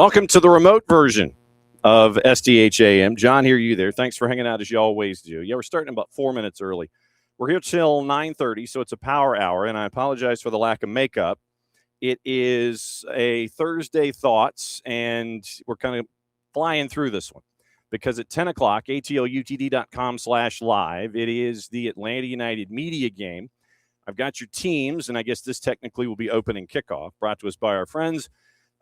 Welcome to the remote version of SDH AM. John here, you there. Thanks for hanging out as you always do. Yeah, we're starting about 4 minutes early. We're here till 9:30, so it's a power hour, and I apologize for the lack of makeup. It is a Thursday Thoughts, and we're kind of flying through this one because at 10 o'clock, atlutd.com/live, it is the Atlanta United media game. I've got your teams, and I guess this technically will be opening kickoff, brought to us by our friends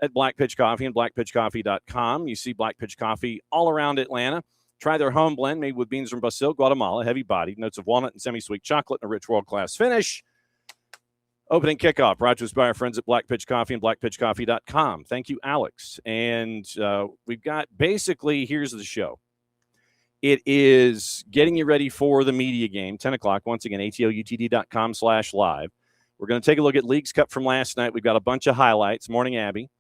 at Black Pitch Coffee and blackpitchcoffee.com. You see Black Pitch Coffee all around Atlanta. Try their home blend made with beans from Brazil, Guatemala, heavy-bodied, notes of walnut and semi-sweet chocolate, and a rich world-class finish. Opening kickoff, brought to us by our friends at Black Pitch Coffee and blackpitchcoffee.com. Thank you, Alex. And we've got basically, here's the show. It is getting you ready for the media game, 10 o'clock. Once again, atlutd.com/live. We're going to take a look at Leagues Cup from last night. We've got a bunch of highlights. Morning, Abby.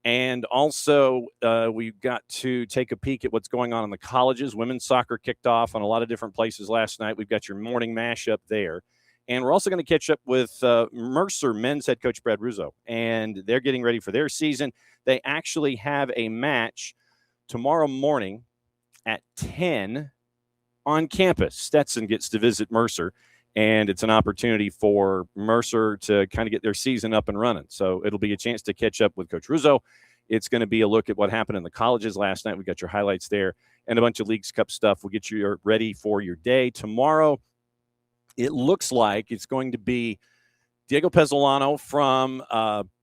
And also, we've got to take a peek at what's going on in the colleges. Women's soccer kicked off on a lot of different places last night. We've got your morning mashup there. And we're also going to catch up with Mercer men's head coach Brad Ruzzo. And they're getting ready for their season. They actually have a match tomorrow morning at 10 on campus. Stetson gets to visit Mercer. And it's an opportunity for Mercer to kind of get their season up and running. So it'll be a chance to catch up with Coach Ruzzo. It's going to be a look at what happened in the colleges last night. We got your highlights there and a bunch of Leagues Cup stuff. We'll get you ready for your day. Tomorrow, it looks like it's going to be Diego Pezzolano from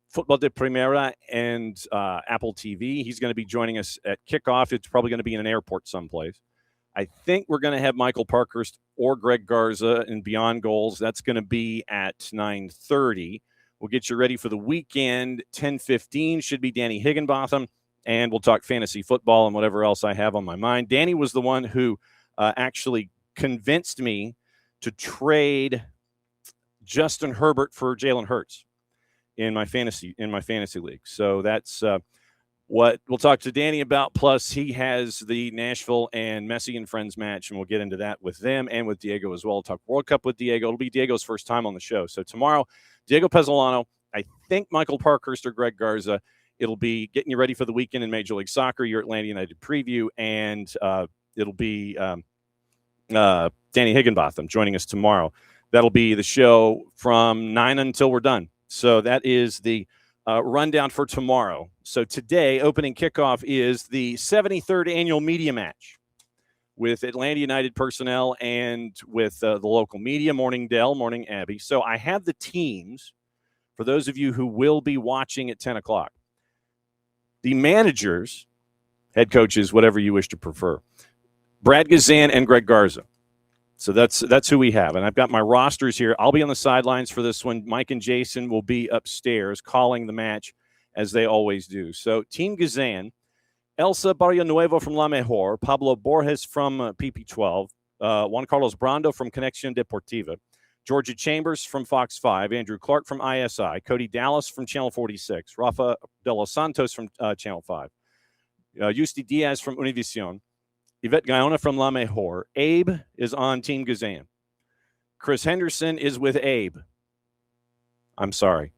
Football de Primera and Apple TV. He's going to be joining us at kickoff. It's probably going to be in an airport someplace. I think we're going to have Michael Parkhurst or Greg Garza in Beyond Goals. That's going to be at 9:30. We'll get you ready for the weekend. 10:15 should be Danny Higginbotham, and we'll talk fantasy football and whatever else I have on my mind. Danny was the one who actually convinced me to trade Justin Herbert for Jalen Hurts in my fantasy league. So that's what we'll talk to Danny about. Plus, he has the Nashville and Messi and Friends match, and we'll get into that with them and with Diego as well. We'll talk World Cup with Diego. It'll be Diego's first time on the show. So tomorrow, Diego Pezzolano, I think Michael Parkhurst or Greg Garza. It'll be getting you ready for the weekend in Major League Soccer, your Atlanta United preview, and it'll be Danny Higginbotham joining us tomorrow. That'll be the show from 9 until we're done. So that is the rundown for tomorrow. So today, opening kickoff is the 73rd annual media match with Atlanta United personnel and with the local media. Morning, Dell. Morning, Abby. So I have the teams for those of you who will be watching at 10 o'clock. The managers, head coaches, whatever you wish to prefer, Brad Gazan and Greg Garza. So that's who we have. And I've got my rosters here. I'll be on the sidelines for this one. Mike and Jason will be upstairs calling the match as they always do. So Team Gazan, Elsa Barrionuevo from La Mejor, Pablo Borges from PP12, Juan Carlos Brando from Conexión Deportiva, Georgia Chambers from Fox 5, Andrew Clark from ISI, Cody Dallas from Channel 46, Rafa de los Santos from Channel 5, Yusti Diaz from Univision, Yvette Gaona from La Mejor. Abe is on Team Gazan. Chris Henderson is with Abe. I'm sorry.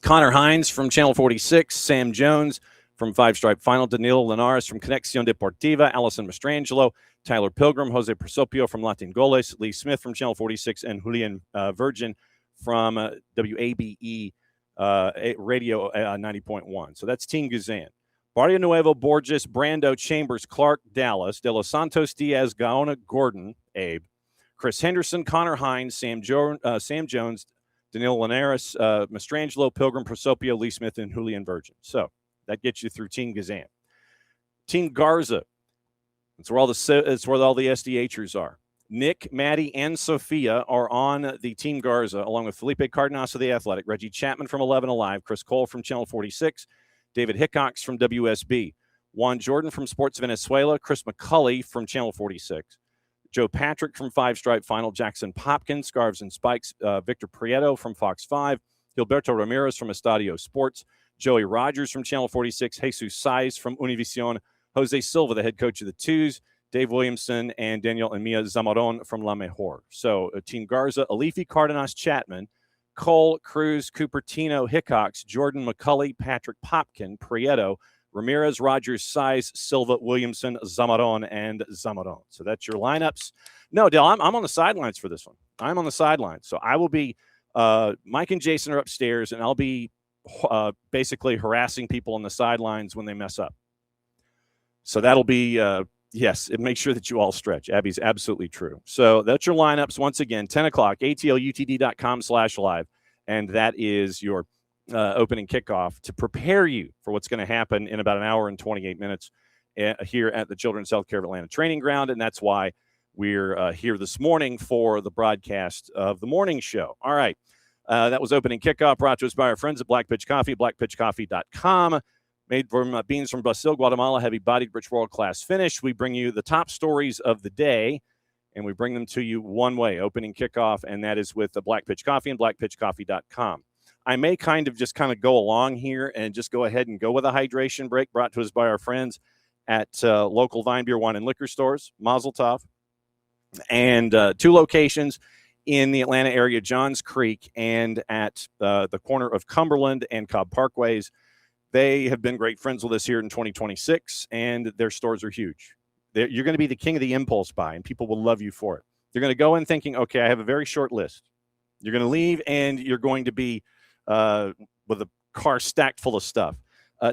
Connor Hines from Channel 46. Sam Jones from Five Stripe Final. Danilo Linares from Conexión Deportiva. Allison Mastrangelo. Tyler Pilgrim. Jose Prosopio from Latin Goles. Lee Smith from Channel 46. And Julian Virgin from WABE Radio 90.1. So that's Team Gazan. Barrio Nuevo, Borges, Brando, Chambers, Clark, Dallas, De Los Santos, Diaz, Gaona, Gordon, Abe, Chris Henderson, Connor Hines, Sam Jones, Danilo Linares, Mastrangelo, Pilgrim, Prosopio, Lee Smith, and Julian Virgin. So that gets you through Team Gazan. Team Garza, that's where all the SDHers are. Nick, Maddie, and Sophia are on the Team Garza, along with Felipe Cardenas of The Athletic, Reggie Chapman from 11 Alive, Chris Cole from Channel 46, David Hickox from WSB, Juan Jordan from Sports Venezuela, Chris McCulley from Channel 46, Joe Patrick from Five Stripe Final, Jackson Popkins, Scarves and Spikes, Victor Prieto from Fox 5, Gilberto Ramirez from Estadio Sports, Joey Rogers from Channel 46, Jesus Saiz from Univision, Jose Silva, the head coach of the Twos, Dave Williamson, and Daniel and Mia Zamaron from La Mejor. So Team Garza, Alifi, Cardenas, Chapman, Cole, Cruz, Cupertino, Hickox, Jordan, McCulley, Patrick Popkin, Prieto, Ramirez, Rogers, Size, Silva, Williamson, Zamaron, and Zamaron. So that's your lineups. No, Dale, I'm on the sidelines for this one. I'm on the sidelines. So I will be Mike and Jason are upstairs, and I'll be basically harassing people on the sidelines when they mess up. So that'll be, yes, it makes sure that you all stretch. Abby's absolutely true. So that's your lineups. Once again, 10 o'clock, atlutd.com/live. And that is your opening kickoff to prepare you for what's going to happen in about an hour and 28 minutes here at the Children's Healthcare of Atlanta Training Ground. And that's why we're here this morning for the broadcast of the morning show. All right. That was opening kickoff, brought to us by our friends at Black Pitch Coffee, blackpitchcoffee.com. Made from beans from Brazil, Guatemala, heavy-bodied, rich, world-class finish. We bring you the top stories of the day, and we bring them to you one way, opening kickoff, and that is with the Black Pitch Coffee and blackpitchcoffee.com. I may kind of go along here and just go ahead and go with a hydration break brought to us by our friends at local Vine Beer, Wine, and Liquor stores, Mazel Tov, and 2 locations in the Atlanta area, Johns Creek, and at the corner of Cumberland and Cobb Parkways. They have been great friends with us here in 2026, and their stores are huge. You're going to be the king of the impulse buy, and people will love you for it. You're going to go in thinking, okay, I have a very short list. You're going to leave, and you're going to be with a car stacked full of stuff.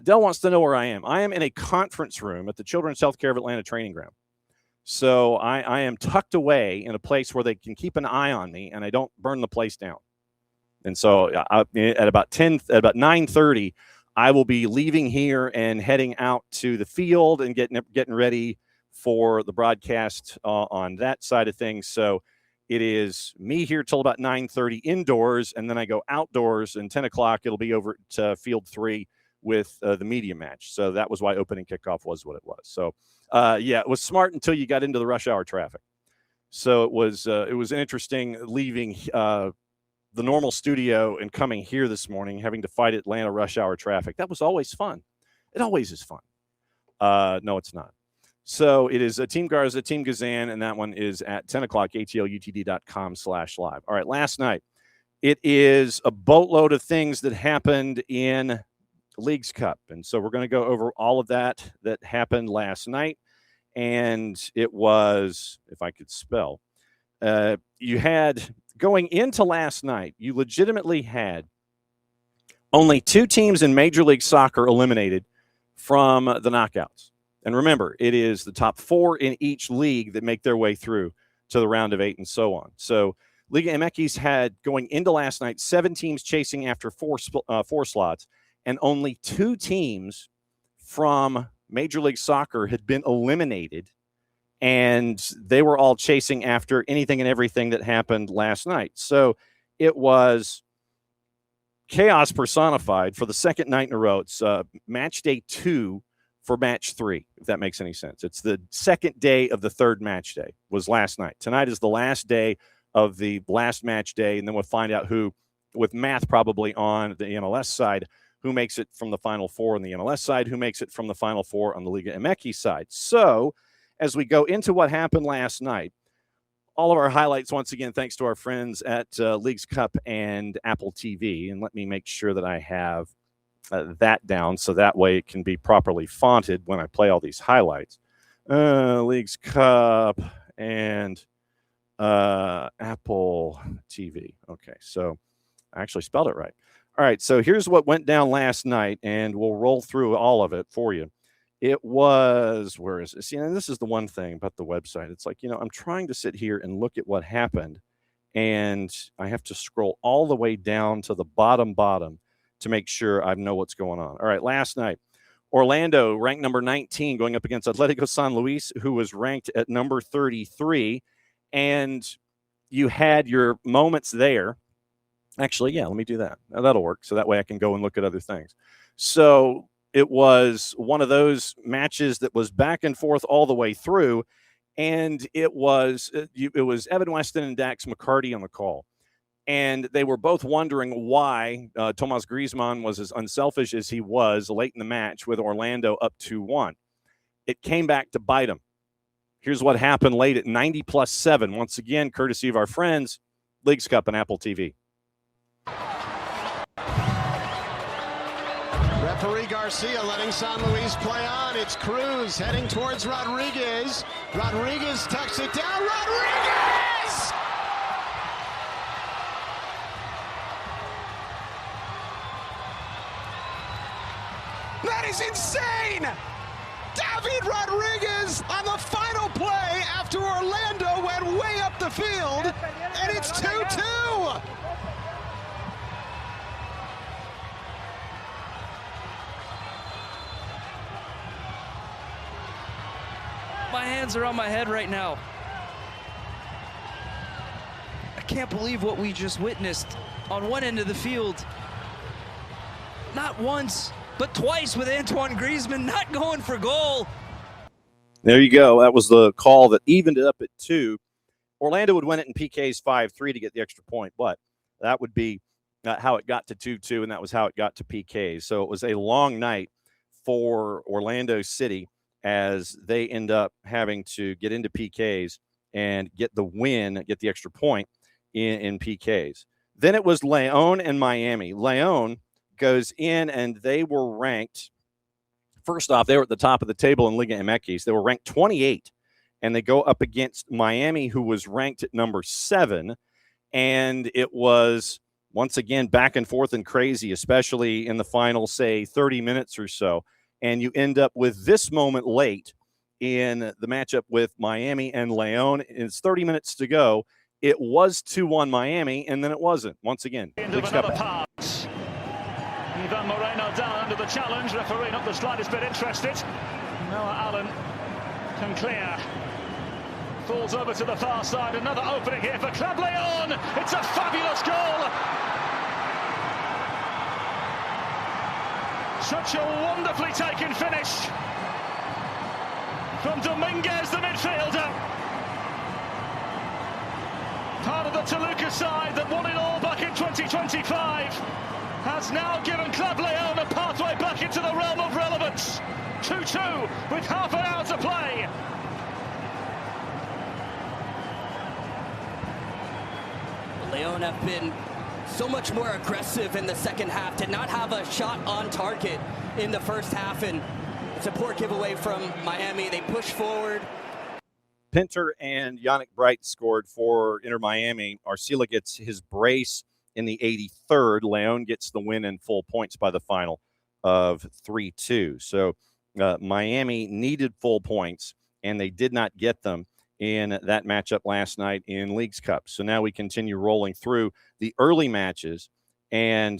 Dell wants to know where I am. I am in a conference room at the Children's Healthcare of Atlanta Training Ground. So I am tucked away in a place where they can keep an eye on me, and I don't burn the place down. And so at about 9:30, I will be leaving here and heading out to the field and getting ready for the broadcast on that side of things. So it is me here till about 9:30 indoors, and then I go outdoors, and 10 o'clock it'll be over to Field 3 with the media match. So that was why opening kickoff was what it was. So, it was smart until you got into the rush hour traffic. So it was interesting leaving the normal studio and coming here this morning, having to fight Atlanta rush hour traffic. That was always fun. It always is fun. No, it's not. So it is Team Garza, Team Gazan, and that one is at 10 o'clock, atlutd.com/live. All right, last night, it is a boatload of things that happened in Leagues Cup. And so we're going to go over all of that happened last night. And it was, if I could spell, you had, going into last night, you legitimately had only 2 teams in Major League Soccer eliminated from the knockouts. And remember, it is the top 4 in each league that make their way through to the round of 8 and so on. So Liga MX had, going into last night, 7 teams chasing after 4 slots, and only 2 teams from Major League Soccer had been eliminated, and they were all chasing after anything and everything that happened last night. So it was chaos personified for the second night in a row. It's match day 2 for match 3, if that makes any sense. It's the second day of the third match day was last night. Tonight is the last day of the last match day, and then we'll find out who, with math probably on the MLS side, who makes it from the Final Four on the MLS side, who makes it from the Final Four on the Liga MX side. So as we go into what happened last night, all of our highlights, once again, thanks to our friends at Leagues Cup and Apple TV. And let me make sure that I have that down so that way it can be properly fonted when I play all these highlights. Leagues Cup and Apple TV. Okay, so I actually spelled it right. All right, so here's what went down last night, and we'll roll through all of it for you. It was, where is it? See, and this is the one thing about the website. It's like, I'm trying to sit here and look at what happened, and I have to scroll all the way down to the bottom to make sure I know what's going on. All right, last night, Orlando, ranked number 19, going up against Atletico San Luis, who was ranked at number 33, and you had your moments there. Actually, yeah, let me do that. Now, that'll work. So that way I can go and look at other things. So it was one of those matches that was back and forth all the way through. And it was Evan Weston and Dax McCarty on the call. And they were both wondering why Tomas Griezmann was as unselfish as he was late in the match with Orlando up 2-1. It came back to bite him. Here's what happened late at 90+7. Once again, courtesy of our friends, Leagues Cup and Apple TV. Referee Garcia letting San Luis play on. It's Cruz heading towards Rodriguez. Rodriguez tucks it down. Rodriguez! That is insane! David Rodriguez on the final play after Orlando went way up the field, and it's 2-2! My hands are on my head right now. I can't believe what we just witnessed on one end of the field. Not once, but twice with Antoine Griezmann not going for goal. There you go. That was the call that evened it up at 2. Orlando would win it in PKs 5-3 to get the extra point, but that would be how it got to 2-2, and that was how it got to PKs. So it was a long night for Orlando City as they end up having to get into PKs and get the win, get the extra point in PKs. Then it was León and Miami. León goes in, and they were ranked. First off, they were at the top of the table in Liga MX. They were ranked 28, and they go up against Miami, who was ranked at number 7. And it was, once again, back and forth and crazy, especially in the final, say, 30 minutes or so. And you end up with this moment late in the matchup with Miami and León. It's 30 minutes to go. It was 2-1 Miami, and then it wasn't. Once again, Another pass. Ivan Moreno down under the challenge. Referee not the slightest bit interested. Noah Allen can clear. Falls over to the far side. Another opening here for Club León. It's a fabulous goal. Such a wonderfully taken finish from Dominguez, the midfielder. Part of the Toluca side that won it all back in 2025 has now given Club León a pathway back into the realm of relevance. 2-2 with half an hour to play. León have been so much more aggressive in the second half, did not have a shot on target in the first half, and it's a poor giveaway from Miami. They push forward. Pinter and Yannick Bright scored for Inter Miami. Arcila gets his brace in the 83rd. León gets the win in full points by the final of 3-2. So Miami needed full points, and they did not get them in that matchup last night in Leagues Cup. So now we continue rolling through the early matches. And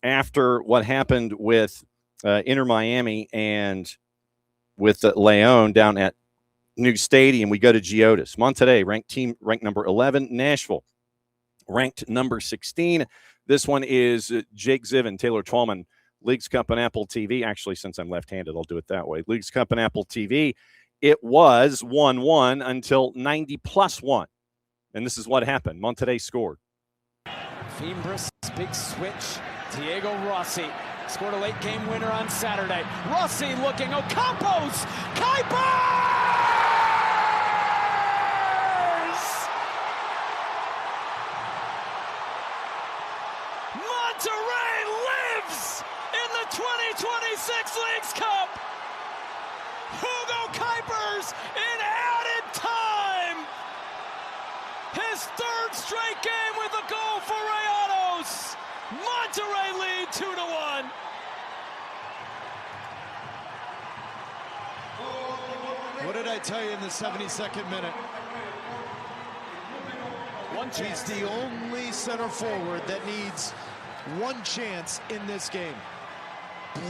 after what happened with Inter Miami and with León down at New Stadium, we go to Geodis. Monterrey, ranked number 11. Nashville, ranked number 16. This one is Jake Ziven, Taylor Twellman, Leagues Cup on Apple TV. Actually, since I'm left-handed, I'll do it that way. Leagues Cup on Apple TV. It was 1-1 until 90+1. And this is what happened. Monterrey scored. Fimbres, big switch. Diego Rossi scored a late game winner on Saturday. Rossi looking. Ocampos! Kuipers! Monterrey lives in the 2026 Leagues Cup! Hugo Kuipers in added time! His third straight game with a goal for Rayados! Monterrey lead 2-1. What did I tell you in the 72nd minute? He's the only center forward that needs one chance in this game.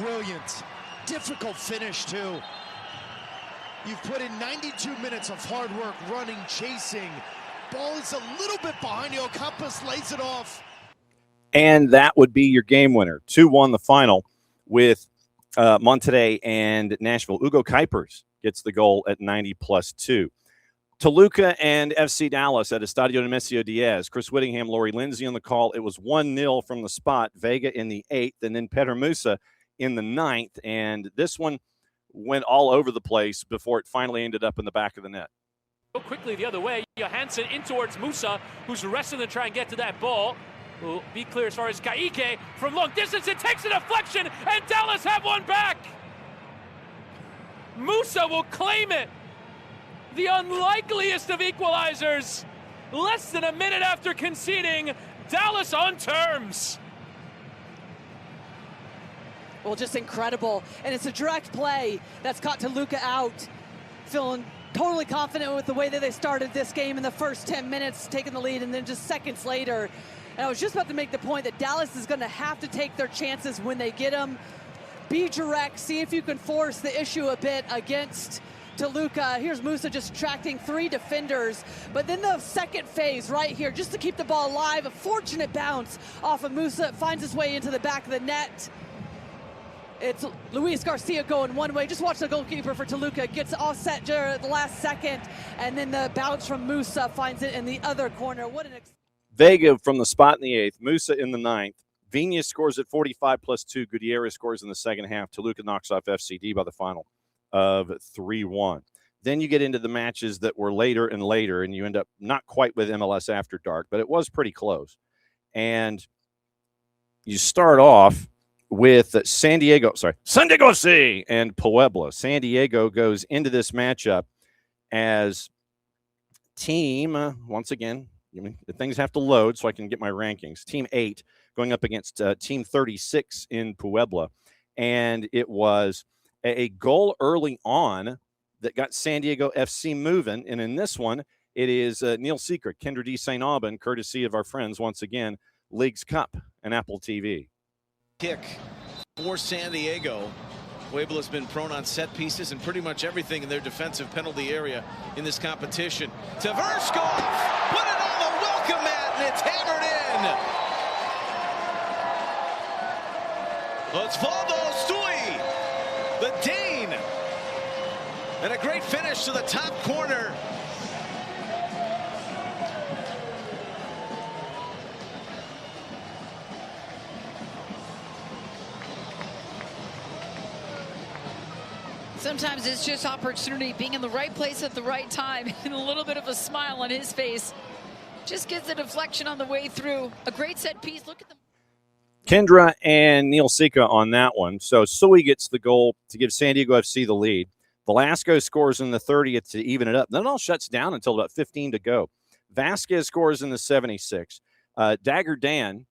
Brilliant. Difficult finish, too. You've put in 92 minutes of hard work, running, chasing. Ball is a little bit behind you. Ocampos lays it off. And that would be your game winner. 2-1 the final with Monterrey and Nashville. Hugo Kuipers gets the goal at 90+2. Toluca and FC Dallas at Estadio Nemesio Diaz. Chris Whittingham, Lori Lindsay on the call. It was 1-0 from the spot. Vega in the 8th, and then Permusa in the 9th. And this one went all over the place before it finally ended up in the back of the net. Go quickly the other way. Johansson in towards Musa, who's wrestling to try and get to that ball. will be clear as far as Kaike from long distance. It takes a deflection, and Dallas have one back. Musa will claim it. The unlikeliest of equalizers. Less than a minute after conceding, Dallas on terms. Well, just incredible. And it's a direct play that's caught Toluca out. Feeling totally confident with the way that they started this game in the first 10 minutes, taking the lead, and then just seconds later. And I was just about to make the point that Dallas is going to have to take their chances when they get them. Be direct, see if you can force the issue a bit against Toluca. Here's Musa just tracking 3 defenders, but then the second phase right here, just to keep the ball alive, a fortunate bounce off of Musa. It finds its way into the back of the net. It's Luis Garcia going one way. Just watch the goalkeeper for Toluca. Gets offset the last second, and then the bounce from Musa finds it in the other corner. What an Vega from the spot in the 8th, Musa in the 9th. Viñas scores at 45 plus 2. Gutierrez scores in the second half. Toluca knocks off FCD by the final of 3-1. Then you get into the matches that were later and later, and you end up not quite with MLS After Dark, but it was pretty close. You start off with San Diego FC and Puebla. San Diego goes into this matchup as team, once again, things have to load so I can get my rankings. Team 8 going up against team 36 in Puebla. And it was a goal early on that got San Diego FC moving. And in this one, it is Neil Secret, Kendra D. St. Aubin, courtesy of our friends, once again, Leagues Cup and Apple TV. Kick for San Diego. Puebla's been prone on set pieces and pretty much everything in their defensive penalty area in this competition. Tverskov put it on the welcome mat, and it's hammered in. Osvaldo Stui, the Dane, and a great finish to the top corner. Sometimes it's just opportunity, being in the right place at the right time, and a little bit of a smile on his face. Just gets a deflection on the way through. A great set piece. Look at them. Kendra and Neil Sika on that one. So Sui gets the goal to give San Diego FC the lead. Velasco scores in the 30th to even it up. Then it all shuts down until about 15 to go. Vasquez scores in the 76th. Dagger Dan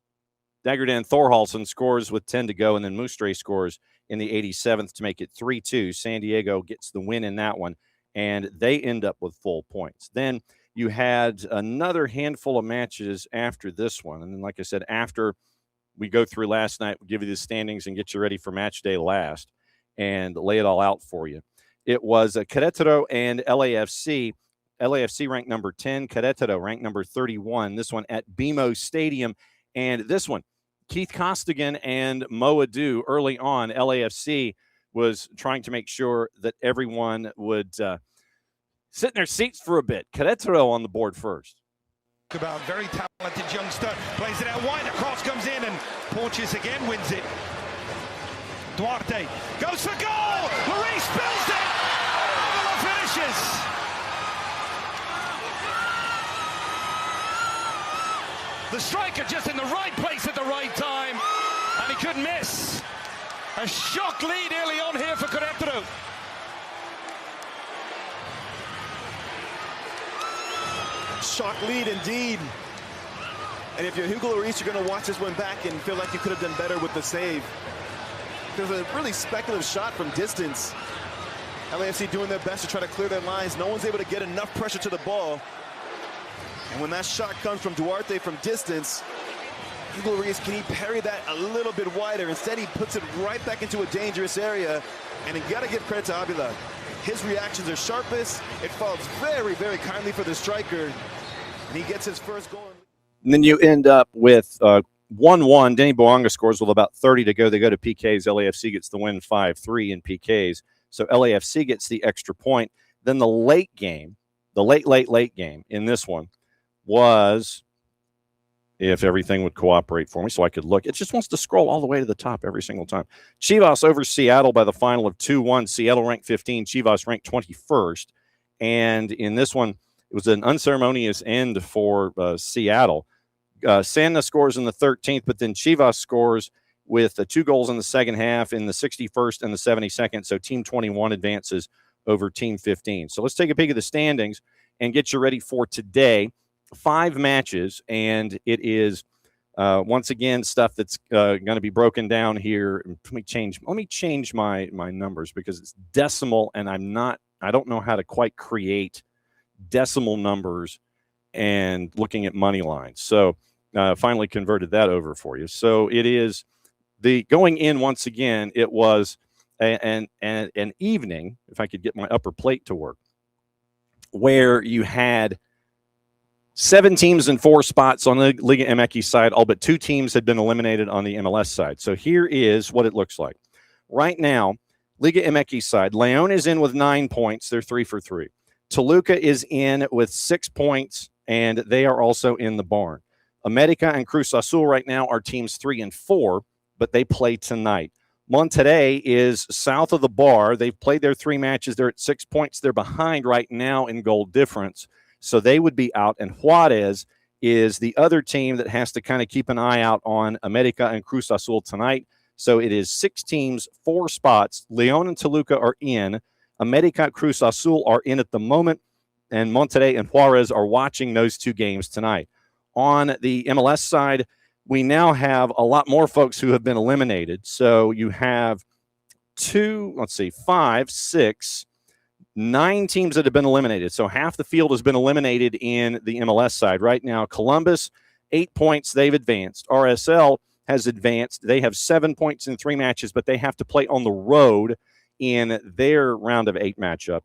Thorhalson scores with 10 to go, and then Mustre scores in the 87th to make it 3-2. San Diego gets the win in that one, and they end up with full points. Then you had another handful of matches after this one. And then, like I said, after we go through last night, we'll give you the standings and get you ready for match day last and lay it all out for you. It was Querétaro and LAFC. LAFC ranked number 10, Querétaro ranked number 31. This one at BMO Stadium. And this one, Keith Costigan and Mo Adu early on. LAFC was trying to make sure that everyone would sit in their seats for a bit. Querétaro on the board first. About very talented youngster, plays it out wide, the cross comes in, and Porteous again wins it. Duarte goes for goal, Maurice spills it, Avila finishes. The striker just in the right place at the right time, and he couldn't miss. A shock lead early on here for Querétaro. Shock lead indeed. And if you're Hugo Lloris, you're going to watch this one back and feel like you could have done better with the save. There's a really speculative shot from distance. LAFC doing their best to try to clear their lines. No one's able to get enough pressure to the ball. And when that shot comes from Duarte from distance, Hugo Lloris, can he parry that a little bit wider? Instead, he puts it right back into a dangerous area. And you got to give credit to Avila. His reactions are sharpest. It falls very, very kindly for the striker. And he gets his first goal. And then you end up with 1-1. Denny Boanga scores with about 30 to go. They go to PKs. LAFC gets the win 5-3 in PKs. So LAFC gets the extra point. Then the late game, the late game in this one was, if everything would cooperate for me so I could look, it just wants to scroll all the way to the top every single time. Chivas over Seattle by the final of 2-1. Seattle ranked 15, Chivas ranked 21st. And in this one, it was an unceremonious end for Seattle. Sanda scores in the 13th, but then Chivas scores with 2 goals in the second half in the 61st and the 72nd. So Team 21 advances over Team 15. So let's take a peek at the standings and get you ready for today. 5 matches, and it is once again stuff that's going to be broken down here. Let me change my numbers because it's decimal, and I don't know how to quite create decimal numbers and looking at money lines. So finally converted that over for you. So it is the going in once again. It was an evening, if I could get my upper plate to work, where you had 7 teams in 4 spots on the Liga MX side. All but 2 teams had been eliminated on the MLS side. So here is what it looks like. Right now, Liga MX side, León is in with 9 points. They're 3 for 3. Toluca is in with 6 points, and they are also in the barn. America and Cruz Azul right now are teams 3 and 4, but they play tonight. Monterrey is south of the bar. They've played their 3 matches. They're at 6 points. They're behind right now in goal difference, so they would be out. And Juarez is the other team that has to kind of keep an eye out on America and Cruz Azul tonight. So it is 6 teams, 4 spots. León and Toluca are in. America, Cruz Azul are in at the moment, and Monterrey and Juarez are watching those 2 games tonight. On the MLS side, we now have a lot more folks who have been eliminated. So you have 5, 6, 9 teams that have been eliminated. So half the field has been eliminated in the MLS side. Right now, Columbus, 8 points, they've advanced. RSL has advanced. They have 7 points in 3 matches, but they have to play on the road in their round of 8 matchup.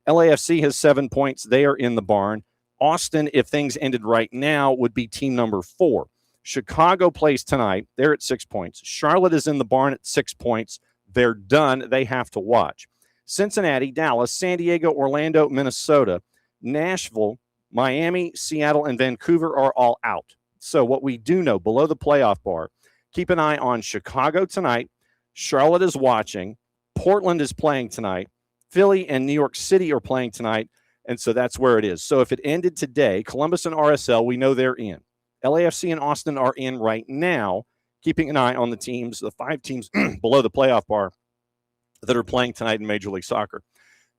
LAFC has 7 points. They are in the barn. Austin, if things ended right now, would be team number 4. Chicago plays tonight. They're at 6 points. Charlotte is in the barn at 6 points. They're done. They have to watch. Cincinnati, Dallas, San Diego, Orlando, Minnesota, Nashville, Miami, Seattle, and Vancouver are all out. So what we do know below the playoff bar, keep an eye on Chicago tonight. Charlotte is watching. Portland is playing tonight. Philly and New York City are playing tonight, and so that's where it is. So if it ended today, Columbus and RSL, we know they're in. LAFC and Austin are in right now, keeping an eye on the teams, the 5 teams below the playoff bar that are playing tonight in Major League Soccer.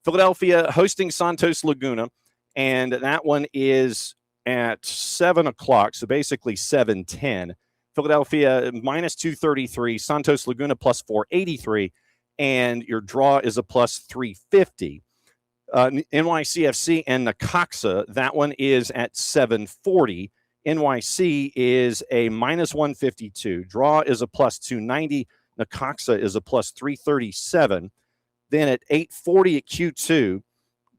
Philadelphia hosting Santos Laguna, and that one is at 7 o'clock, so basically 7:10. Philadelphia minus 233, Santos Laguna plus 483, and your draw is a plus 350. NYCFC and Necaxa, that one is at 740. NYC is a minus 152. Draw is a plus 290. Necaxa is a plus 337. Then at 840 at Q2,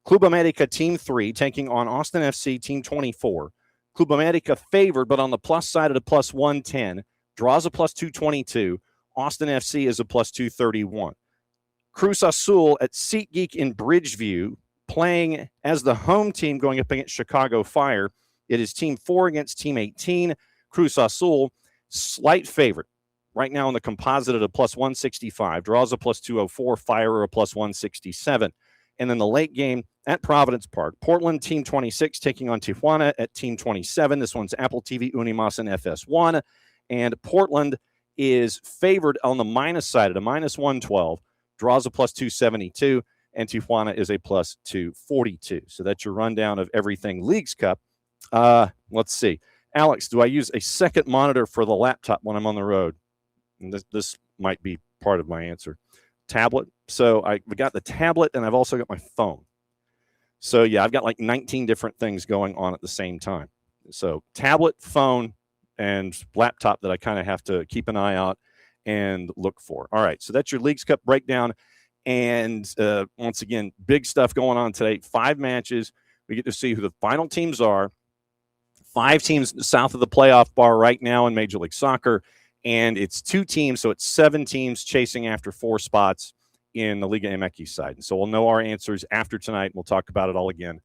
Club America Team 3 taking on Austin FC Team 24. Club America favored, but on the plus side at a plus 110. Draws a plus 222. Austin FC is a plus 231. Cruz Azul at SeatGeek in Bridgeview, playing as the home team going up against Chicago Fire. It is Team 4 against Team 18. Cruz Azul, slight favorite. Right now in the composite at a plus 165. Draws a plus 204. Fire a plus 167. And then the late game at Providence Park. Portland, Team 26, taking on Tijuana at Team 27. This one's Apple TV, Unimas, and FS1. And Portland is favored on the minus side at a minus 112. Draws a plus 272. And Tijuana is a plus 242. So that's your rundown of everything Leagues Cup. Let's see. Alex, do I use a second monitor for the laptop when I'm on the road? And this might be part of my answer. Tablet. So I've got the tablet and I've also got my phone. So yeah, I've got like 19 different things going on at the same time. So tablet, phone, and laptop that I kind of have to keep an eye out and look for. All right, so that's your Leagues Cup breakdown. And once again, big stuff going on today. 5 matches. We get to see who the final teams are. 5 teams south of the playoff bar right now in Major League Soccer. And it's 2 teams, so it's 7 teams chasing after 4 spots in the Liga MX side. And so we'll know our answers after tonight. We'll talk about it all again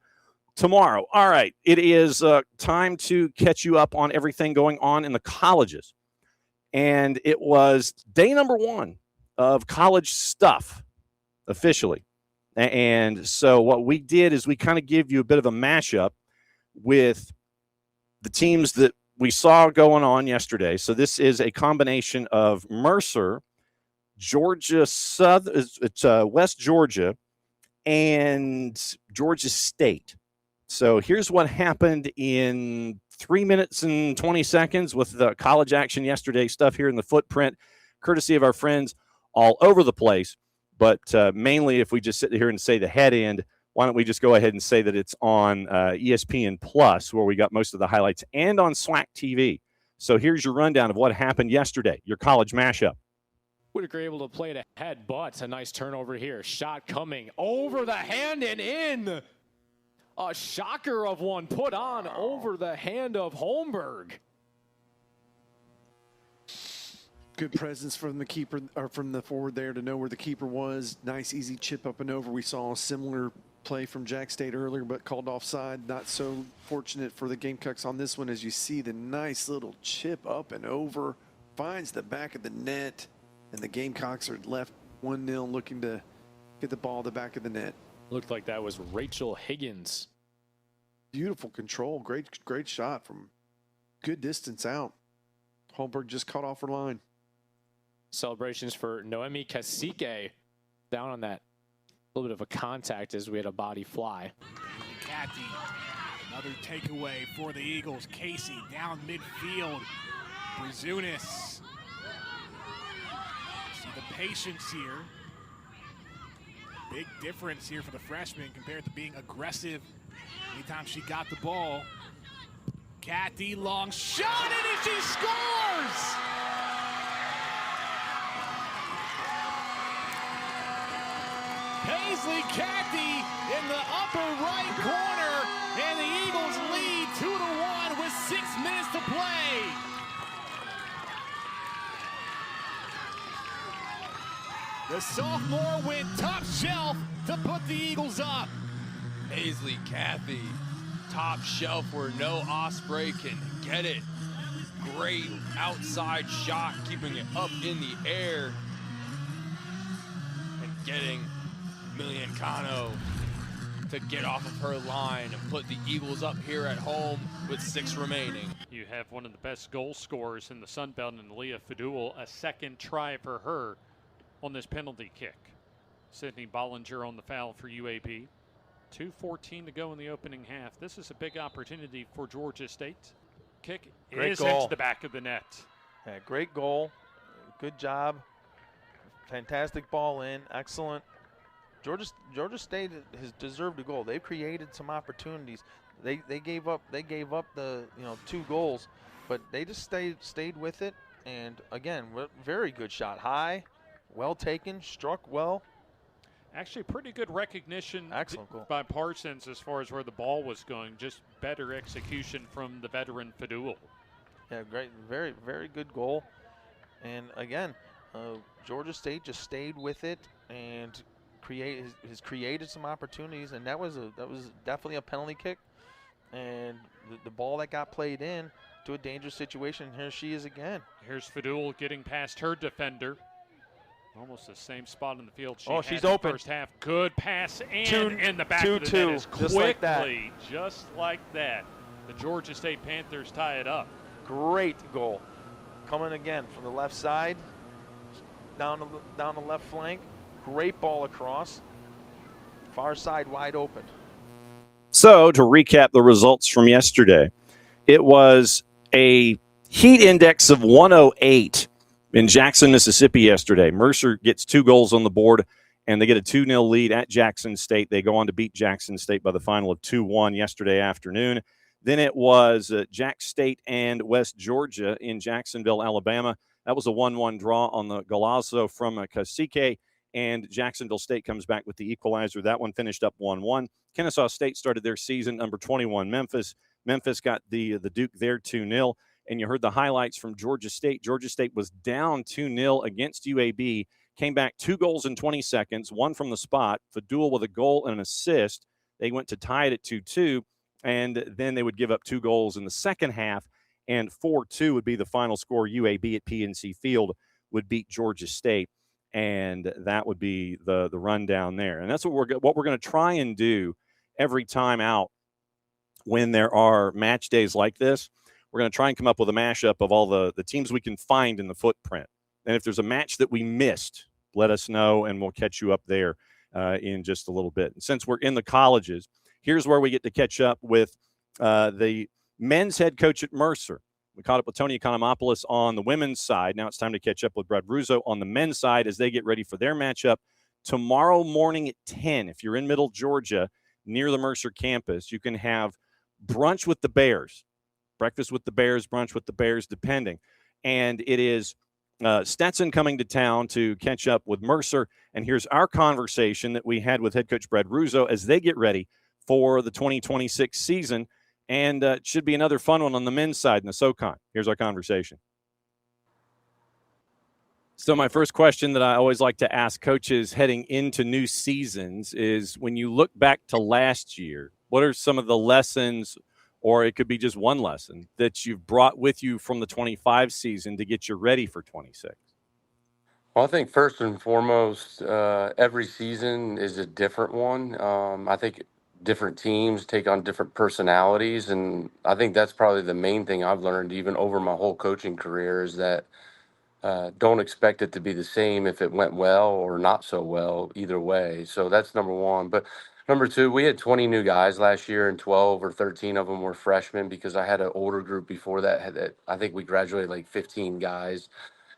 tomorrow. All right, it is time to catch you up on everything going on in the colleges. And it was day number 1 of college stuff officially. And so what we did is we kind of give you a bit of a mashup with the teams that we saw going on yesterday. So this is a combination of Mercer, Georgia it's West Georgia, and Georgia State. So here's what happened in 3 minutes and 20 seconds with the college action yesterday. Stuff here in the footprint, courtesy of our friends all over the place. But mainly, if we just sit here and say the head end, why don't we just go ahead and say that it's on ESPN Plus, where we got most of the highlights, and on SWAC TV. So here's your rundown of what happened yesterday, your college mashup. Whitaker able to play it ahead, but a nice turnover here. Shot coming over the hand and in. A shocker of one put on over the hand of Holmberg. Good presence from the keeper, or from the forward there, to know where the keeper was. Nice, easy chip up and over. We saw a similar play from Jack State earlier, but called offside. Not so fortunate for the Gamecocks on this one, as you see the nice little chip up and over. Finds the back of the net, and the Gamecocks are left 1-0, looking to get the ball to the back of the net. Looked like that was Rachel Higgins. Beautiful control. Great shot from good distance out. Holmberg just caught off her line. Celebrations for Noemi Cacique. Down on that little bit of a contact as we had a body fly. Cathy, another takeaway for the Eagles. Casey down midfield. Brazunas. See the patience here. Big difference here for the freshman compared to being aggressive anytime she got the ball. Cathy, long shot, and she scores! Paisley Cathy in the upper right corner, and the Eagles lead 2-1 with 6 minutes to play. The sophomore went top shelf to put the Eagles up. Paisley Cathy, top shelf where no Osprey can get it. Great outside shot, keeping it up in the air. And getting Miliancano to get off of her line and put the Eagles up here at home with 6 remaining. You have one of the best goal scorers in the Sun Belt in Leah Fadul. A second try for her on this penalty kick. Sydney Bollinger on the foul for UAB. 2:14 to go in the opening half. This is a big opportunity for Georgia State. Kick is into the back of the net. Yeah, great goal. Good job. Fantastic ball in. Excellent. Georgia State has deserved a goal. They've created some opportunities. They gave up the 2 goals, but they just stayed with it. And again, very good shot. High, well taken, struck well. Actually, pretty good recognition by Parsons as far as where the ball was going. Just better execution from the veteran Fadul. Yeah, great, very, very good goal. And again, Georgia State just stayed with it and has created some opportunities. And that was definitely a penalty kick. And the ball that got played in to a dangerous situation. Here she is again. Here's Fadul getting past her defender. Almost the same spot in the field. She's open. First half, good pass and in the back of the net is quickly, just like that. The Georgia State Panthers tie it up. Great goal, coming again from the left side, down the left flank. Great ball across, far side wide open. So to recap the results from yesterday, it was a heat index of 108. In Jackson, Mississippi yesterday. Mercer gets 2 goals on the board, and they get a 2-0 lead at Jackson State. They go on to beat Jackson State by the final of 2-1 yesterday afternoon. Then it was Jack State and West Georgia in Jacksonville, Alabama. That was a 1-1 draw on the golazo from Cacique, and Jacksonville State comes back with the equalizer. That one finished up 1-1. Kennesaw State started their season, number 21, Memphis. Memphis got the Duke there 2-0. And you heard the highlights from Georgia State. Georgia State was down 2-0 against UAB, came back 2 goals in 20 seconds, one from the spot. Fadul with a goal and an assist. They went to tie it at 2-2, and then they would give up 2 goals in the second half, and 4-2 would be the final score. UAB at PNC Field would beat Georgia State, and that would be the rundown there. And that's what we're going to try and do every time out when there are match days like this. We're going to try and come up with a mashup of all the teams we can find in the footprint. And if there's a match that we missed, let us know, and we'll catch you up there in just a little bit. And since we're in the colleges, here's where we get to catch up with the men's head coach at Mercer. We caught up with Tony Economopoulos on the women's side. Now it's time to catch up with Brad Ruzzo on the men's side as they get ready for their matchup tomorrow morning at 10. If you're in Middle Georgia near the Mercer campus, you can have brunch with the Bears, breakfast with the Bears, brunch with the Bears, depending. And it is Stetson coming to town to catch up with Mercer. And here's our conversation that we had with head coach Brad Ruzzo as they get ready for the 2026 season. And it should be another fun one on the men's side in the SoCon. Here's our conversation. So my first question that I always like to ask coaches heading into new seasons is, when you look back to last year, what are some of the lessons, or it could be just one lesson, that you've brought with you from the 25 season to get you ready for 26? Well, I think first and foremost, every season is a different one. I think different teams take on different personalities, and I think that's probably the main thing I've learned even over my whole coaching career is that don't expect it to be the same if it went well or not so well either way. So that's number one. But number two, we had 20 new guys last year, and 12 or 13 of them were freshmen because I had an older group before that. I think we graduated like 15 guys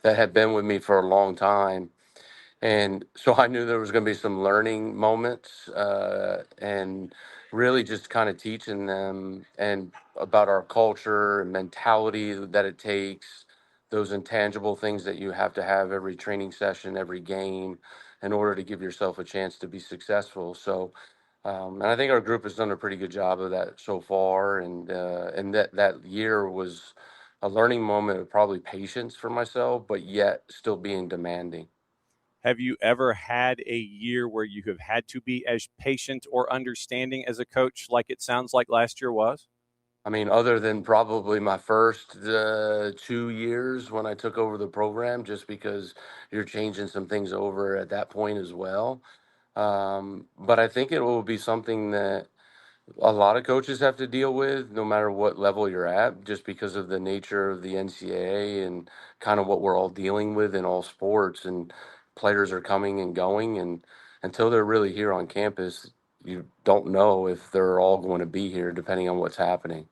that had been with me for a long time. And so I knew there was going to be some learning moments and really just kind of teaching them and about our culture and mentality that it takes, those intangible things that you have to have every training session, every game, in order to give yourself a chance to be successful. So, and I think our group has done a pretty good job of that so far. And that year was a learning moment of probably patience for myself, but yet still being demanding. Have you ever had a year where you have had to be as patient or understanding as a coach like it sounds like last year was? I mean, other than probably my first 2 years when I took over the program, just because you're changing some things over at that point as well. But I think it will be something that a lot of coaches have to deal with no matter what level you're at, just because of the nature of the NCAA and kind of what we're all dealing with in all sports. And players are coming and going, and until they're really here on campus, you don't know if they're all going to be here depending on what's happening.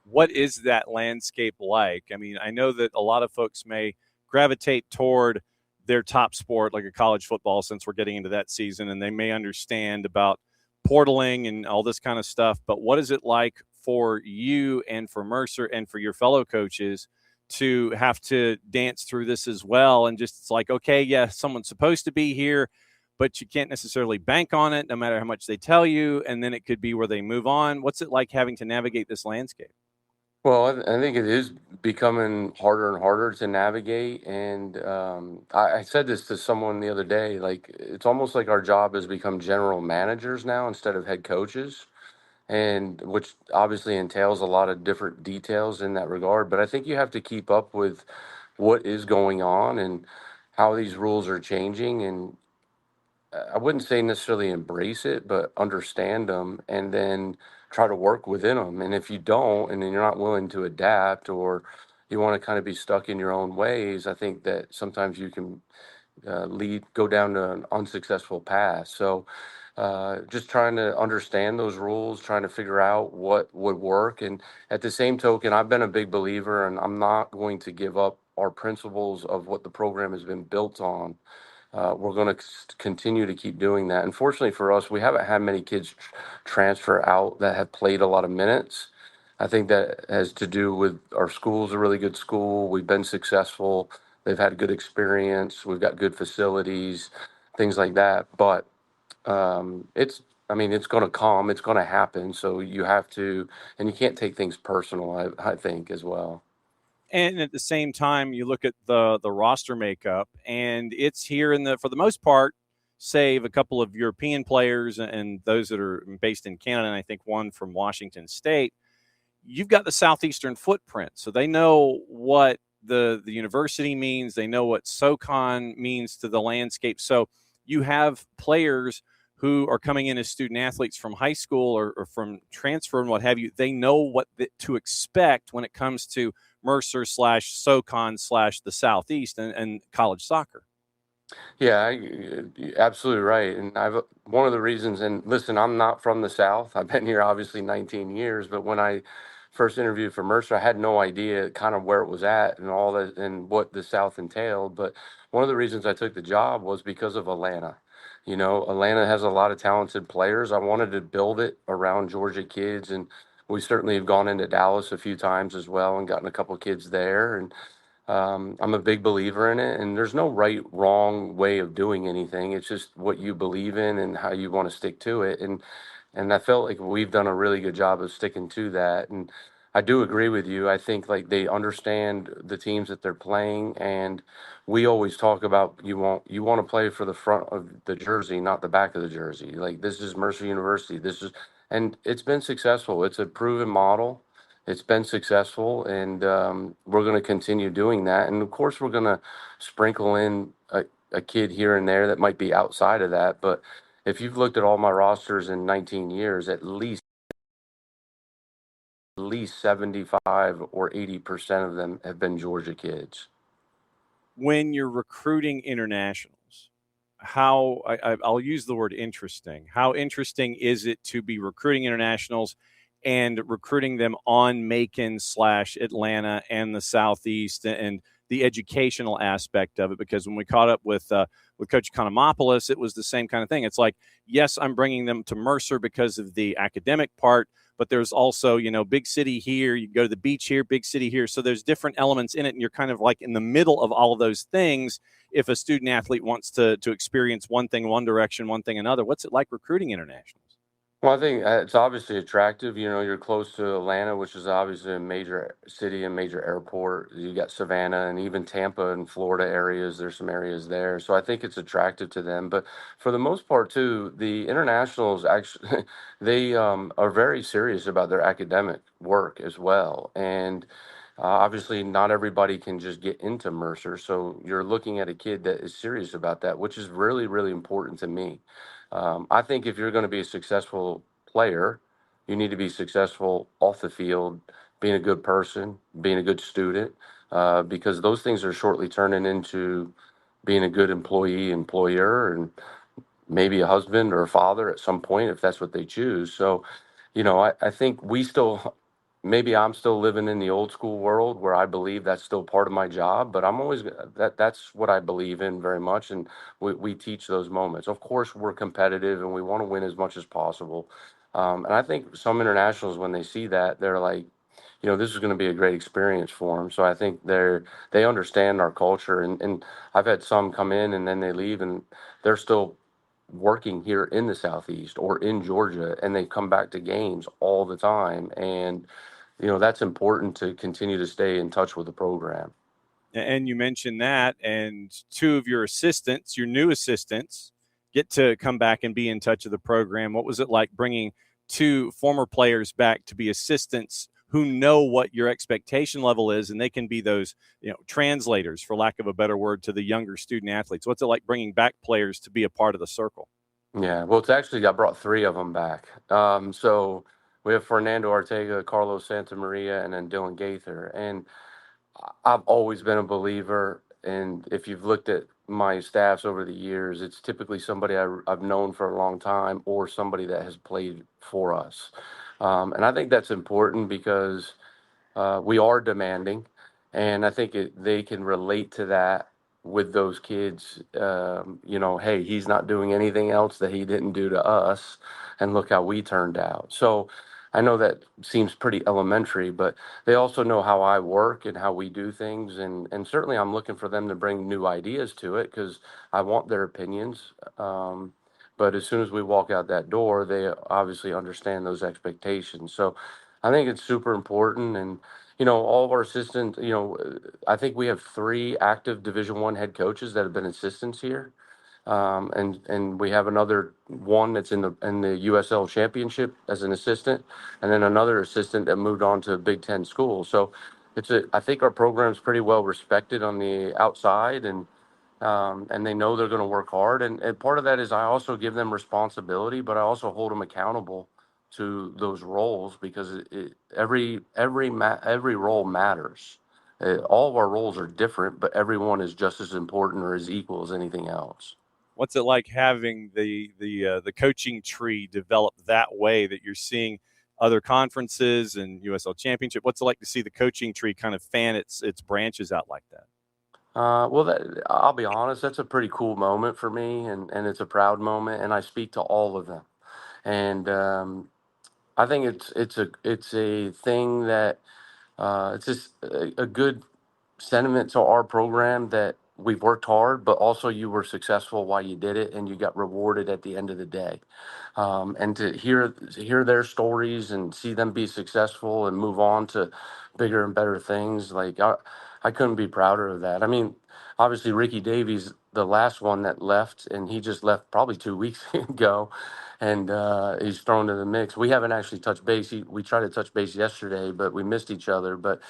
What is that landscape like? I mean, I know that a lot of folks may gravitate toward their top sport, like a college football, since we're getting into that season, and they may understand about portaling and all this kind of stuff. But what is it like for you and for Mercer and for your fellow coaches to have to dance through this as well? And just, it's like, okay, yeah, someone's supposed to be here, but you can't necessarily bank on it no matter how much they tell you. And then it could be where they move on. What's it like having to navigate this landscape? Well, I think it is becoming harder and harder to navigate. And I said this to someone the other day, like, it's almost like our job has become general managers now instead of head coaches, and which obviously entails a lot of different details in that regard. But I think you have to keep up with what is going on and how these rules are changing. And I wouldn't say necessarily embrace it, but understand them and then try to work within them. And if you don't, and then you're not willing to adapt, or you want to kind of be stuck in your own ways, I think that sometimes you can go down to an unsuccessful path. So just trying to understand those rules, trying to figure out what would work. And at the same token, I've been a big believer, and I'm not going to give up our principles of what the program has been built on. We're going to continue to keep doing that. Unfortunately for us, we haven't had many kids transfer out that have played a lot of minutes. I think that has to do with our school's a really good school. We've been successful. They've had a good experience. We've got good facilities, things like that. But it's going to come. It's going to happen. So you have to, and you can't take things personal, I think, as well. And at the same time, you look at the roster makeup, and it's here for the most part, save a couple of European players and those that are based in Canada, and I think one from Washington State. You've got the Southeastern footprint, so they know what the university means. They know what SoCon means to the landscape. So you have players who are coming in as student athletes from high school or from transfer and what have you, they know what to expect when it comes to Mercer / SoCon / the Southeast and college soccer. Yeah, you're absolutely right. And one of the reasons, and listen, I'm not from the South. I've been here obviously 19 years, but when I first interviewed for Mercer, I had no idea kind of where it was at and all that and what the South entailed. But one of the reasons I took the job was because of Atlanta. You know, Atlanta has a lot of talented players. I wanted to build it around Georgia kids, and we certainly have gone into Dallas a few times as well and gotten a couple kids there. And I'm a big believer in it, and there's no right, wrong way of doing anything. It's just what you believe in and how you want to stick to it. And I felt like we've done a really good job of sticking to that. And I do agree with you. I think like they understand the teams that they're playing, and we always talk about you want to play for the front of the jersey, not the back of the jersey. Like this is Mercer University. And it's been successful. It's a proven model. It's been successful, and we're going to continue doing that. And of course, we're going to sprinkle in a kid here and there that might be outside of that. But if you've looked at all my rosters in 19 years, at least 75 or 80% of them have been Georgia kids. When you're recruiting internationals, I'll use the word interesting. How interesting is it to be recruiting internationals and recruiting them on Macon / Atlanta and the Southeast and the educational aspect of it? Because when we caught up with Coach Economopoulos, it was the same kind of thing. It's like, yes, I'm bringing them to Mercer because of the academic part, but there's also, you know, big city here, you go to the beach here, big city here. So there's different elements in it, and you're kind of like in the middle of all of those things. If a student athlete wants to experience one thing one direction, one thing another, what's it like recruiting internationals? Well, I think it's obviously attractive. You know, you're close to Atlanta, which is obviously a major city and major airport. You got Savannah and even Tampa and Florida areas. There's some areas there. So I think it's attractive to them. But for the most part, too, the internationals actually, they are very serious about their academic work as well. And obviously, not everybody can just get into Mercer. So you're looking at a kid that is serious about that, which is really, really important to me. I think if you're going to be a successful player, you need to be successful off the field, being a good person, being a good student, because those things are shortly turning into being a good employee, employer, and maybe a husband or a father at some point if that's what they choose. So, you know, I think maybe I'm still living in the old school world where I believe that's still part of my job, but I'm always that's what I believe in very much. And we teach those moments. Of course, we're competitive and we want to win as much as possible. And I think some internationals, when they see that, they're like, you know, this is going to be a great experience for them. So I think they understand our culture. And I've had some come in and then they leave and they're still working here in the Southeast or in Georgia, and they come back to games all the time. And, you know, that's important to continue to stay in touch with the program. And you mentioned that, and two of your assistants, your new assistants, get to come back and be in touch with the program. What was it like bringing two former players back to be assistants who know what your expectation level is, and they can be those, you know, translators, for lack of a better word, to the younger student athletes? What's it like bringing back players to be a part of the circle? Yeah, well, it's actually, I brought three of them back. So we have Fernando Ortega, Carlos Santamaria, and then Dylan Gaither. And I've always been a believer, and if you've looked at my staffs over the years, it's typically somebody I've known for a long time or somebody that has played for us. And I think that's important because we are demanding, and I think they can relate to that with those kids. You know, hey, he's not doing anything else that he didn't do to us, and look how we turned out. So I know that seems pretty elementary, but they also know how I work and how we do things, and certainly I'm looking for them to bring new ideas to it because I want their opinions. But as soon as we walk out that door, they obviously understand those expectations. So I think it's super important. And, you know, all of our assistants, you know, I think we have 3 active Division I head coaches that have been assistants here. And we have another one that's in the USL championship as an assistant, and then another assistant that moved on to a Big Ten school. So I think our program's pretty well respected on the outside, and and they know they're going to work hard. And part of that is I also give them responsibility, but I also hold them accountable to those roles because every role matters. All of our roles are different, but everyone is just as important or as equal as anything else. What's it like having the coaching tree develop that way that you're seeing other conferences and USL Championship? What's it like to see the coaching tree kind of fan its branches out like that? I'll be honest, that's a pretty cool moment for me, and it's a proud moment, and I speak to all of them. And I think it's a thing that it's just a good sentiment to our program that we've worked hard, but also you were successful while you did it, and you got rewarded at the end of the day. And to hear their stories and see them be successful and move on to bigger and better things, like I couldn't be prouder of that. I mean, obviously Ricky Davies, the last one that left, and he just left probably 2 weeks ago, and he's thrown to the mix. We haven't actually touched base. We tried to touch base yesterday, but we missed each other. But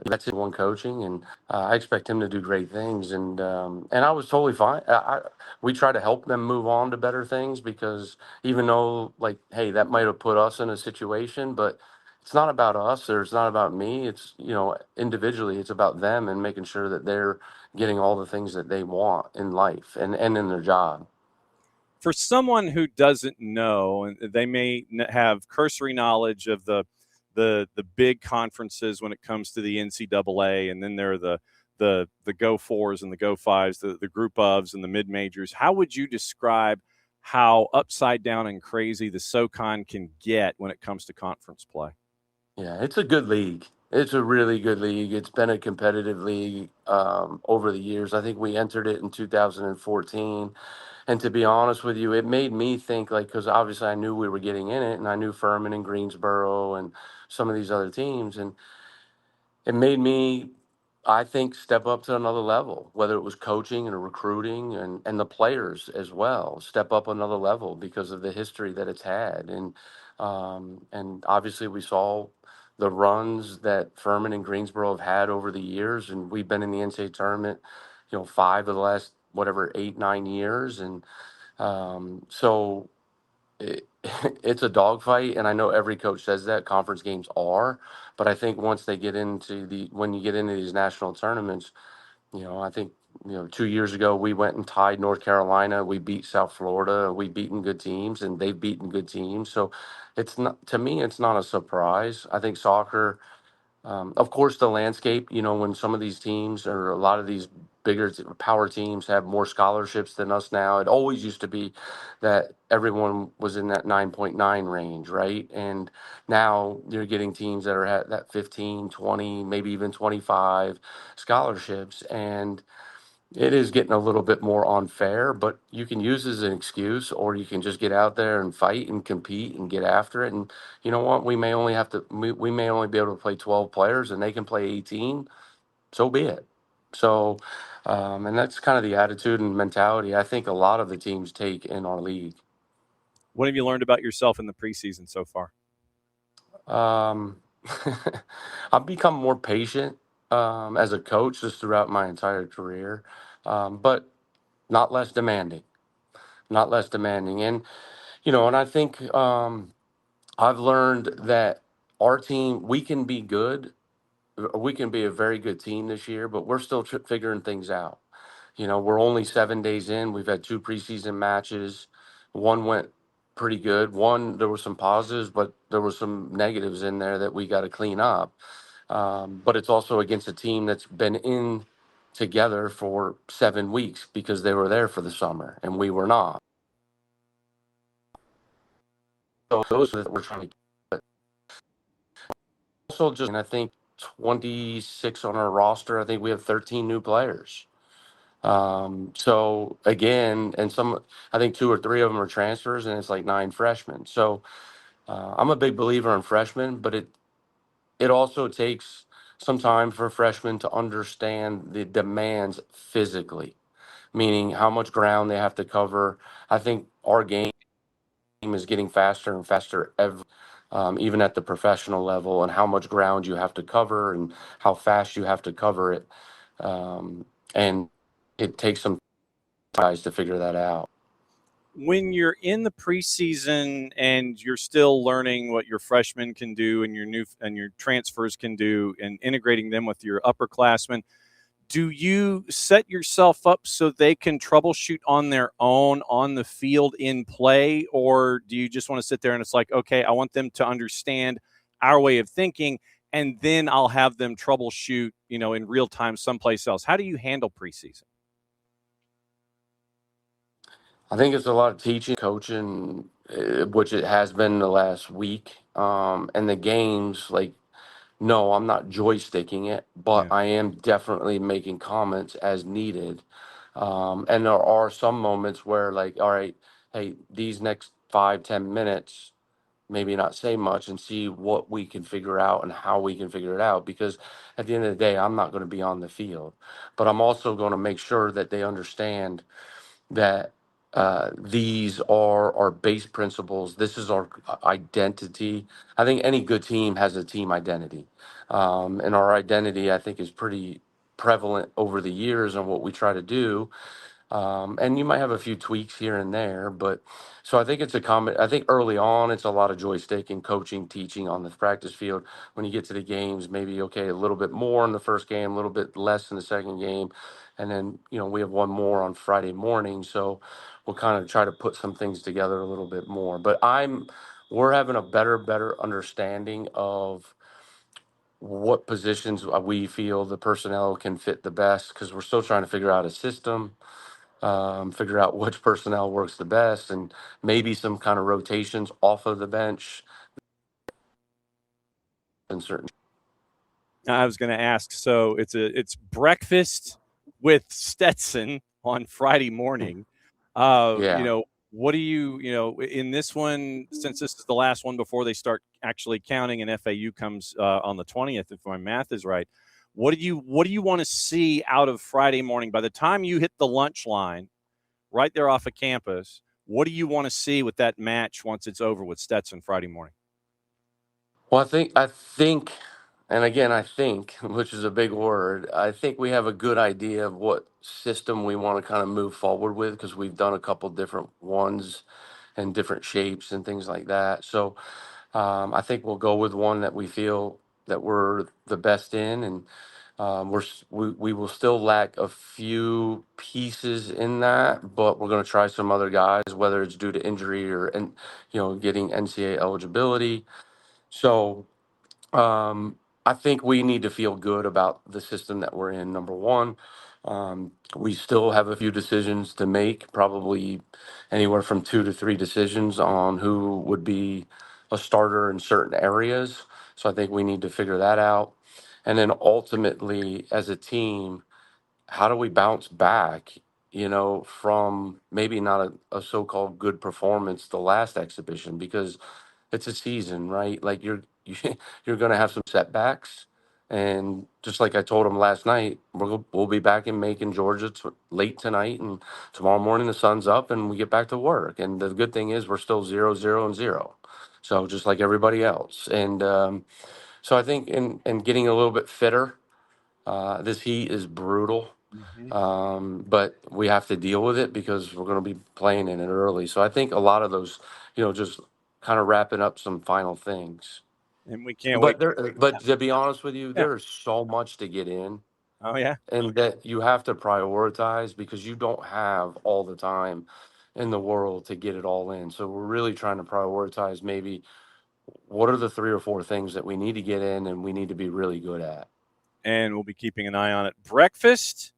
that's his one coaching, and I expect him to do great things. And I was totally fine. We try to help them move on to better things because even though, like, hey, that might have put us in a situation, but it's not about us or it's not about me. It's, individually, it's about them and making sure that they're getting all the things that they want in life and in their job. For someone who doesn't know, and they may have cursory knowledge of the big conferences when it comes to the NCAA, and then there are the Go Fours and the Go Fives, the Group ofs and the mid majors. How would you describe how upside down and crazy the SoCon can get when it comes to conference play? Yeah, it's a good league. It's a really good league. It's been a competitive league over the years. I think we entered it in 2014. And to be honest with you, it made me think, like, because obviously I knew we were getting in it, and I knew Furman and Greensboro and some of these other teams. And it made me, I think, step up to another level, whether it was coaching and recruiting and the players as well, step up another level because of the history that it's had. And obviously we saw the runs that Furman and Greensboro have had over the years, and we've been in the NCAA tournament, 5 of the last, whatever, 8-9 years. And so it's a dogfight, and I know every coach says that conference games are, but I think once they get when you get into these national tournaments, I think 2 years ago we went and tied North Carolina, we beat South Florida, we beaten good teams, and they've beaten good teams. So it's not, to me, it's not a surprise. I think soccer. Of course, the landscape, when some of these teams or a lot of these bigger power teams have more scholarships than us now, it always used to be that everyone was in that 9.9 range, right? And now you're getting teams that are at that 15, 20, maybe even 25 scholarships. And it is getting a little bit more unfair, but you can use it as an excuse, or you can just get out there and fight and compete and get after it. And you know what? We may only be able to play 12 players and they can play 18. So be it. So, and that's kind of the attitude and mentality I think a lot of the teams take in our league. What have you learned about yourself in the preseason so far? I've become more patient as a coach just throughout my entire career, but not less demanding. Not less demanding. And I think I've learned that our team, we can be good. We can be a very good team this year, but we're still figuring things out. We're only 7 days in. We've had 2 preseason matches. One went pretty good. One, there were some positives, but there were some negatives in there that we got to clean up. But it's also against a team that's been in together for 7 weeks because they were there for the summer and we were not. So those are that we're trying to get. Also, just, and I think 26 on our roster. I think we have 13 new players. So again, and I think 2 or 3 of them are transfers, and it's like 9 freshmen. So I'm a big believer in freshmen, but it also takes some time for freshmen to understand the demands physically, meaning how much ground they have to cover. I think our game is getting faster and faster even at the professional level, and how much ground you have to cover and how fast you have to cover it. And it takes some guys to figure that out. When you're in the preseason and you're still learning what your freshmen can do and your transfers can do and integrating them with your upperclassmen, do you set yourself up so they can troubleshoot on their own on the field in play, or do you just want to sit there and it's like, okay, I want them to understand our way of thinking and then I'll have them troubleshoot, in real time someplace else? How do you handle preseason? I think it's a lot of teaching, coaching, which it has been the last week. And the games, no, I'm not joysticking it, but I am definitely making comments as needed. And there are some moments where, all right, hey, these next 5-10 minutes, maybe not say much and see what we can figure out and how we can figure it out. Because at the end of the day, I'm not going to be on the field, but I'm also going to make sure that they understand that these are our base principles. This is our identity. I think any good team has a team identity. And our identity, I think, is pretty prevalent over the years on what we try to do. And you might have a few tweaks here and there, but so I think it's I think early on, it's a lot of joystick and coaching, teaching on the practice field. When you get to the games, maybe, okay, a little bit more in the first game, a little bit less in the second game. And then, we have one more on Friday morning. So we'll kind of try to put some things together a little bit more, but we're having a better understanding of what positions we feel the personnel can fit the best, because we're still trying to figure out a system, figure out which personnel works the best, and maybe some kind of rotations off of the bench in certain. I was going to ask, so it's breakfast with Stetson on Friday morning. What do you, in this one, since this is the last one before they start actually counting and FAU comes on the 20th, if my math is right, what do you want to see out of Friday morning? By the time you hit the lunch line right there off of campus, what do you want to see with that match once it's over with Stetson Friday morning? Well, I think, and again, I think, which is a big word, I think we have a good idea of what system we want to kind of move forward with, because we've done a couple different ones and different shapes and things like that. So I think we'll go with one that we feel that we're the best in, and we will still lack a few pieces in that, but we're going to try some other guys, whether it's due to injury or getting NCAA eligibility. So I think we need to feel good about the system that we're in, number one. We still have a few decisions to make, probably anywhere from 2 to 3 decisions on who would be a starter in certain areas. So I think we need to figure that out. And then ultimately, as a team, how do we bounce back, from maybe not a so-called good performance the last exhibition, because it's a season, right? Like you're going to have some setbacks, and just like I told him last night, we'll be back in Macon, Georgia late tonight, and tomorrow morning the sun's up and we get back to work. And the good thing is we're still 0-0-0, so just like everybody else. And so I think in getting a little bit fitter. This heat is brutal. But we have to deal with it because we're going to be playing in it early. So I think a lot of those, just kind of wrapping up some final things. And we can't wait. But to be honest with you, there's so much to get in. Oh, yeah. And that you have to prioritize, because you don't have all the time in the world to get it all in. So we're really trying to prioritize maybe what are the 3 or 4 things that we need to get in and we need to be really good at. And we'll be keeping an eye on it. Breakfast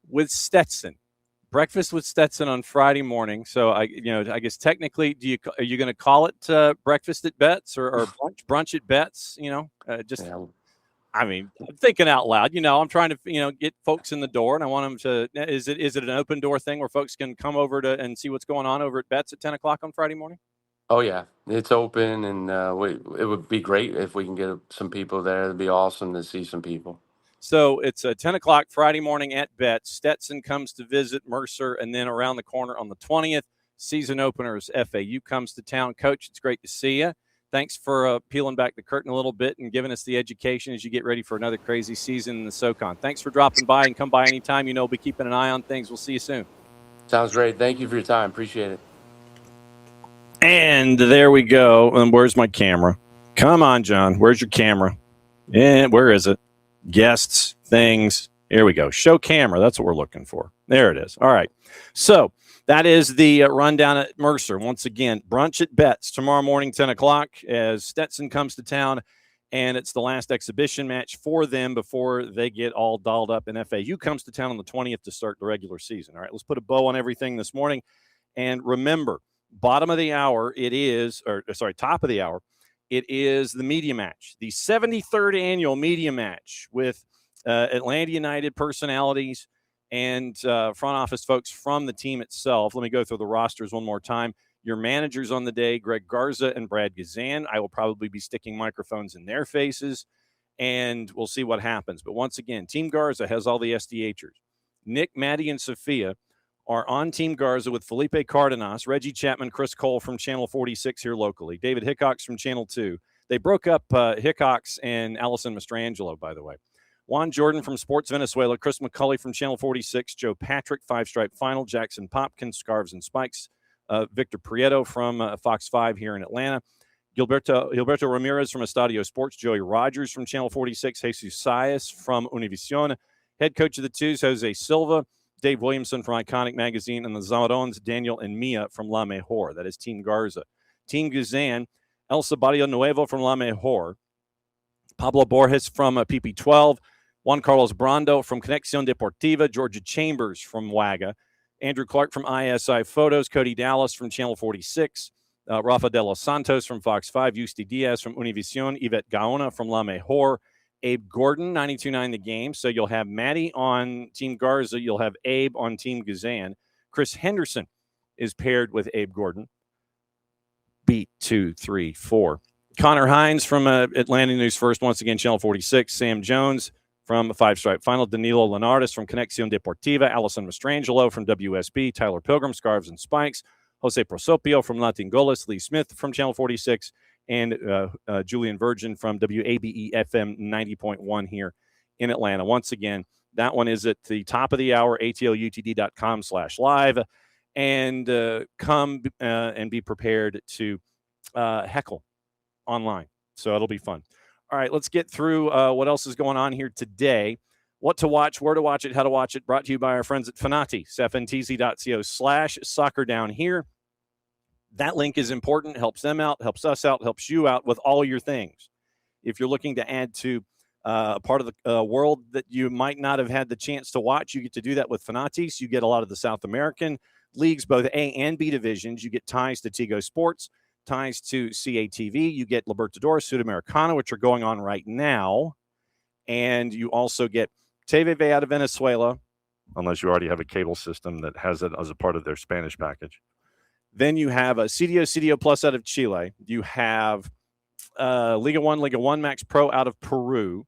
with Stetson. Breakfast with Stetson on Friday morning. So I guess technically, are you going to call it breakfast at Betts or brunch at Betts? I'm thinking out loud. I'm trying to get folks in the door, and I want them to. Is it an open door thing where folks can come over and see what's going on over at Betts at 10:00 on Friday morning? Oh yeah, it's open, and it would be great if we can get some people there. It'd be awesome to see some people. So it's 10:00 Friday morning at Betts. Stetson comes to visit Mercer, and then around the corner on the 20th, season openers FAU comes to town. Coach, it's great to see you. Thanks for peeling back the curtain a little bit and giving us the education as you get ready for another crazy season in the SoCon. Thanks for dropping by, and come by anytime. We'll be keeping an eye on things. We'll see you soon. Sounds great. Thank you for your time. Appreciate it. And there we go. And where's my camera? Come on, John. Where's your camera? And where is it? Guests, things. Here we go. Show camera. That's what we're looking for. There it is. All right. So that is the rundown at Mercer. Once again, brunch at Betts tomorrow morning, 10 o'clock, as Stetson comes to town. And it's the last exhibition match for them before they get all dolled up. And FAU comes to town on the 20th to start the regular season. All right, let's put a bow on everything this morning. And remember, bottom of the hour, top of the hour, it is the media match, the 73rd annual media match with Atlanta United personalities and front office folks from the team itself. Let me go through the rosters one more time. Your managers on the day, Greg Garza and Brad Gazan. I will probably be sticking microphones in their faces, and we'll see what happens. But once again, Team Garza has all the SDHers. Nick, Maddie, and Sophia are on Team Garza with Felipe Cardenas, Reggie Chapman, Chris Cole from Channel 46 here locally, David Hickox from Channel 2. They broke up Hickox and Allison Mastrangelo, by the way. Juan Jordan from Sports Venezuela, Chris McCulley from Channel 46, Joe Patrick, Five Stripe Final, Jackson Popkins, Scarves and Spikes, Victor Prieto from Fox 5 here in Atlanta, Gilberto Ramirez from Estadio Sports, Joey Rogers from Channel 46, Jesus Saez from Univision, head coach of the Twos, Jose Silva, Dave Williamson from Iconic Magazine, and the Zamarons, Daniel and Mia from La Mejor. That is Team Garza. Team Guzan, Elsa Barrio Nuevo from La Mejor, Pablo Borges from PP12, Juan Carlos Brando from Conexión Deportiva, Georgia Chambers from WAGA, Andrew Clark from ISI Photos, Cody Dallas from Channel 46, Rafa de los Santos from Fox 5, Yusti Diaz from Univision, Yvette Gaona from La Mejor, Abe Gordon, 92.9 The Game. So you'll have Maddie on Team Garza. You'll have Abe on Team Guzan. Chris Henderson is paired with Abe Gordon. Beat 2, 3, 4. Connor Hines from Atlanta News First, once again, Channel 46. Sam Jones from Five Stripe Final. Danilo Leonardis from Conexión Deportiva. Allison Mastrangelo from WSB. Tyler Pilgrim, Scarves and Spikes. Jose Prosopio from Latingolas. Lee Smith from Channel 46. And Julian Virgin from WABE FM 90.1 here in Atlanta. Once again, that one is at the top of the hour, atlutd.com/live. And come and be prepared to heckle online. So it'll be fun. All right, let's get through what else is going on here today. What to watch, where to watch it, how to watch it, brought to you by our friends at Fanati, fntz.co/soccer down here. That link is important, helps them out, helps us out, helps you out with all your things. If you're looking to add to a part of the world that you might not have had the chance to watch, you get to do that with Fanati's. You get a lot of the South American leagues, both A and B divisions. You get ties to Tigo Sports, ties to CATV. You get Libertadores, Sudamericana, which are going on right now. And you also get TVV out of Venezuela, unless you already have a cable system that has it as a part of their Spanish package. Then you have a CDO Plus out of Chile. You have Liga 1 Max Pro out of Peru.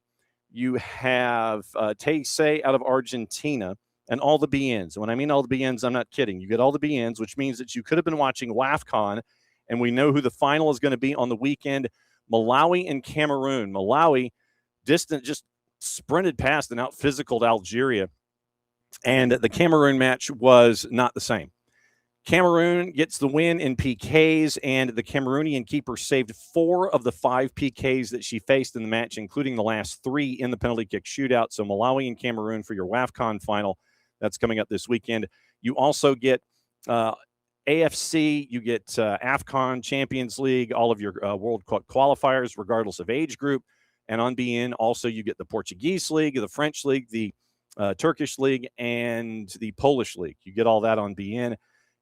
You have Teisei out of Argentina, and all the BNs. And when I mean all the BNs, I'm not kidding. You get all the BNs, which means that you could have been watching WAFCON, and we know who the final is going to be on the weekend, Malawi and Cameroon. Malawi, distant, just sprinted past and out-physicaled Algeria, and the Cameroon match was not the same. Cameroon gets the win in PKs, and the Cameroonian keeper saved 4 of the 5 PKs that she faced in the match, including the last 3 in the penalty kick shootout. So Malawi and Cameroon for your WAFCON final. That's coming up this weekend. You also get AFC, you get AFCON, Champions League, all of your World Cup qualifiers, regardless of age group. And on BN, also you get the Portuguese League, the French League, the Turkish League, and the Polish League. You get all that on BN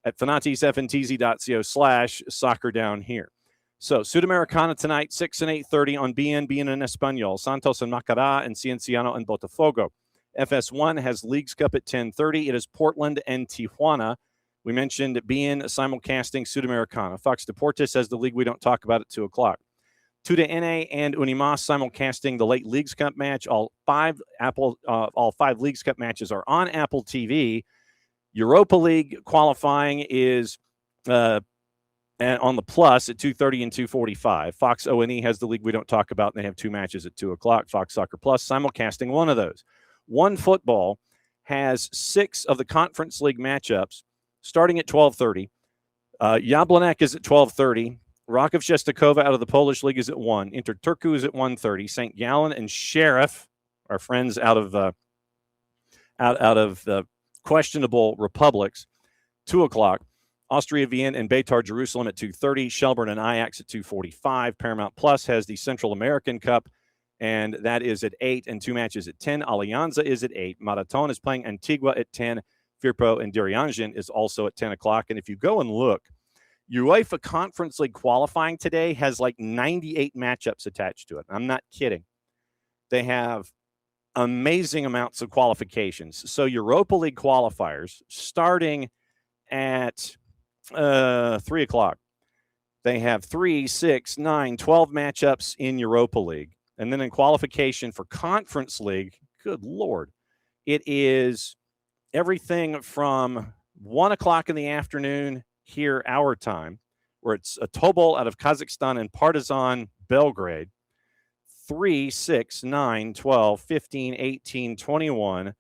at fanatisfntz.co/soccer down here. So Sudamericana tonight, 6 and 8:30 on BN and Espanol, Santos and Macará, and Cienciano and Botafogo. FS1 has Leagues Cup at 10:30. It is Portland and Tijuana. We mentioned BN simulcasting Sudamericana. Fox Deportes has the league we don't talk about at 2 o'clock. TUDN and Unimas simulcasting the late Leagues Cup match. All 5 Leagues Cup matches are on Apple TV. Europa League qualifying is And on the plus at 2:30 and 2:45. Fox O&E has the league we don't talk about, and they have 2 matches at 2 o'clock. Fox Soccer Plus simulcasting one of those. One Football has 6 of the Conference League matchups starting at 12:30. Jablonek is at 12:30. Raków Czestochowa out of the Polish League is at 1. Inter Turku is at 1:30. St. Gallen and Sheriff, our friends out of the questionable republics, 2 o'clock. Austria Vienna and Beitar Jerusalem at 2:30. Shelburne and Ajax at 2:45. Paramount Plus has the Central American Cup, and that is at 8, and 2 matches at 10. Alianza is at 8. Marathon is playing Antigua at 10. Firpo and Dirianjan is also at 10 o'clock. And if you go and look, UEFA Conference League qualifying today has like 98 matchups attached to it. I'm not kidding. They have amazing amounts of qualifications. So Europa League qualifiers starting at 3 o'clock. They have 3, 6, 9, 12 matchups in Europa League. And then in qualification for Conference League, good Lord, it is everything from 1 o'clock in the afternoon here, our time, where it's a Tobol out of Kazakhstan and Partizan Belgrade. 3, 6, 9, 12, 15, 18, 21,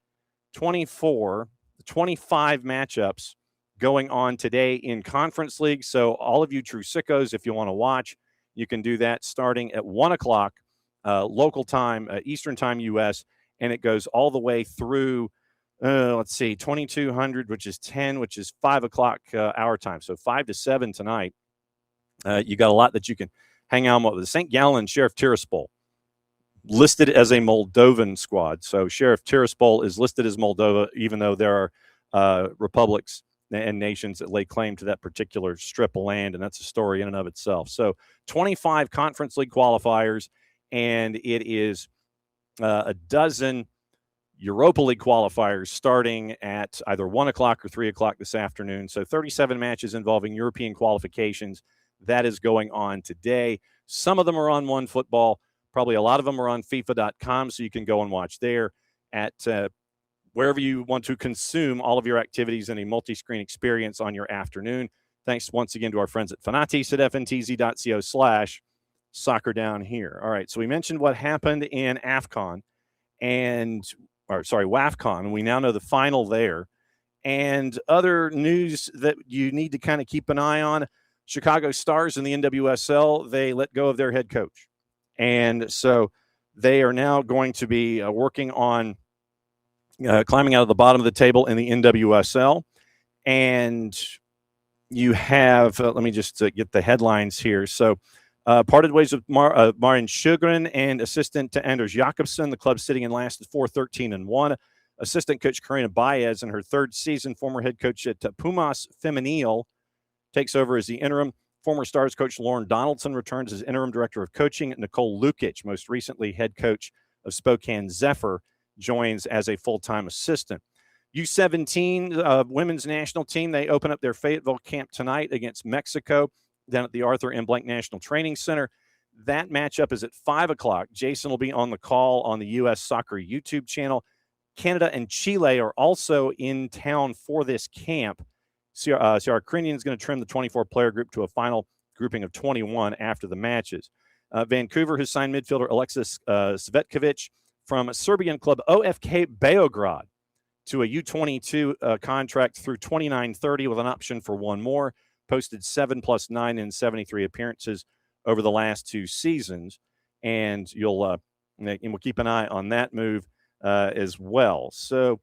24, 25 matchups going on today in Conference League. So all of you true sickos, if you want to watch, you can do that starting at 1 o'clock local time, Eastern time, U.S., and it goes all the way through, 2200, which is 10, which is 5 o'clock our time. So 5 to 7 tonight. You got a lot that you can hang out with. The St. Gallen Sheriff Tiraspol listed as a Moldovan squad. So Sheriff Tiraspol is listed as Moldova, even though there are republics and nations that lay claim to that particular strip of land, and that's a story in and of itself. So 25 Conference League qualifiers, and it is a dozen Europa League qualifiers starting at either 1 o'clock or 3 o'clock this afternoon. So 37 matches involving European qualifications. That is going on today. Some of them are on One Football. Probably a lot of them are on FIFA.com, so you can go and watch there at wherever you want to consume all of your activities in a multi-screen experience on your afternoon. Thanks once again to our friends at Fanatis at fntz.co/soccer down here. All right, so we mentioned what happened in WAFCON, and we now know the final there. And other news that you need to kind of keep an eye on, Chicago Stars in the NWSL, they let go of their head coach. And so they are now going to be working on climbing out of the bottom of the table in the NWSL. And you have, let me just get the headlines here. So parted ways with Marin Sjogren and assistant to Anders Jakobsen. The club sitting in last at 4-13-1. Assistant coach Karina Baez in her 3rd season. Former head coach at Pumas Femenil takes over as the interim. Former Stars coach Lauren Donaldson returns as interim director of coaching. Nicole Lukic, most recently head coach of Spokane Zephyr, joins as a full-time assistant. U17 women's national team, they open up their Fayetteville camp tonight against Mexico down at the Arthur M. Blank National Training Center. That matchup is at 5 o'clock. Jason will be on the call on the U.S. Soccer YouTube channel. Canada and Chile are also in town for this camp. Ciara Krinian is going to trim the 24-player group to a final grouping of 21 after the matches. Vancouver has signed midfielder Alexis Svetkovic from Serbian club OFK Beograd to a U22 contract through 29-30 with an option for one more. Posted 7+9 in 73 appearances over the last 2 seasons, and we'll keep an eye on that move as well. So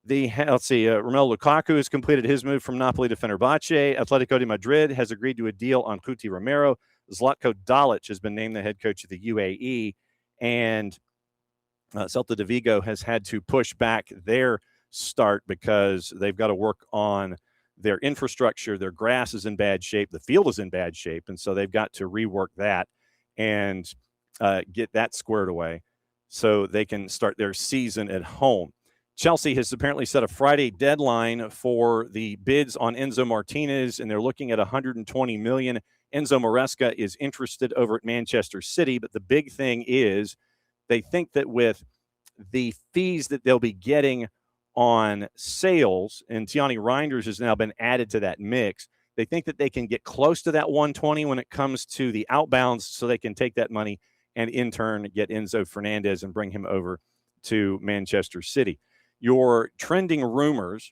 Romelu Lukaku has completed his move from Napoli to Fenerbahce. Atletico de Madrid has agreed to a deal on Cuti Romero. Zlatko Dalic has been named the head coach of the UAE, and Celta de Vigo has had to push back their start because they've got to work on their infrastructure. Their grass is in bad shape. The field is in bad shape, and so they've got to rework that and get that squared away so they can start their season at home. Chelsea has apparently set a Friday deadline for the bids on Enzo Martinez, and they're looking at $120 million. Enzo Maresca is interested over at Manchester City, but the big thing is they think that with the fees that they'll be getting on sales, and Tiani Reinders has now been added to that mix, They think that they can get close to that 120 when it comes to the outbounds, so they can take that money and in turn get Enzo Fernandez and bring him over to Manchester City. Your trending rumors: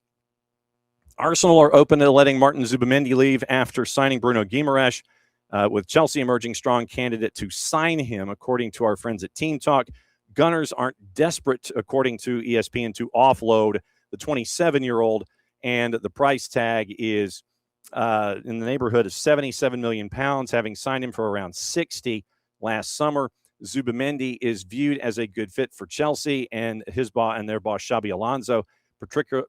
Arsenal are open to letting Martin Zubimendi leave after signing Bruno Guimaraes, with Chelsea emerging strong candidate to sign him, according to our friends at Team Talk. Gunners aren't desperate, according to ESPN, to offload the 27-year-old, and the price tag is in the neighborhood of £77 million, having signed him for around 60 last summer. Zubimendi is viewed as a good fit for Chelsea and their boss Xabi Alonso,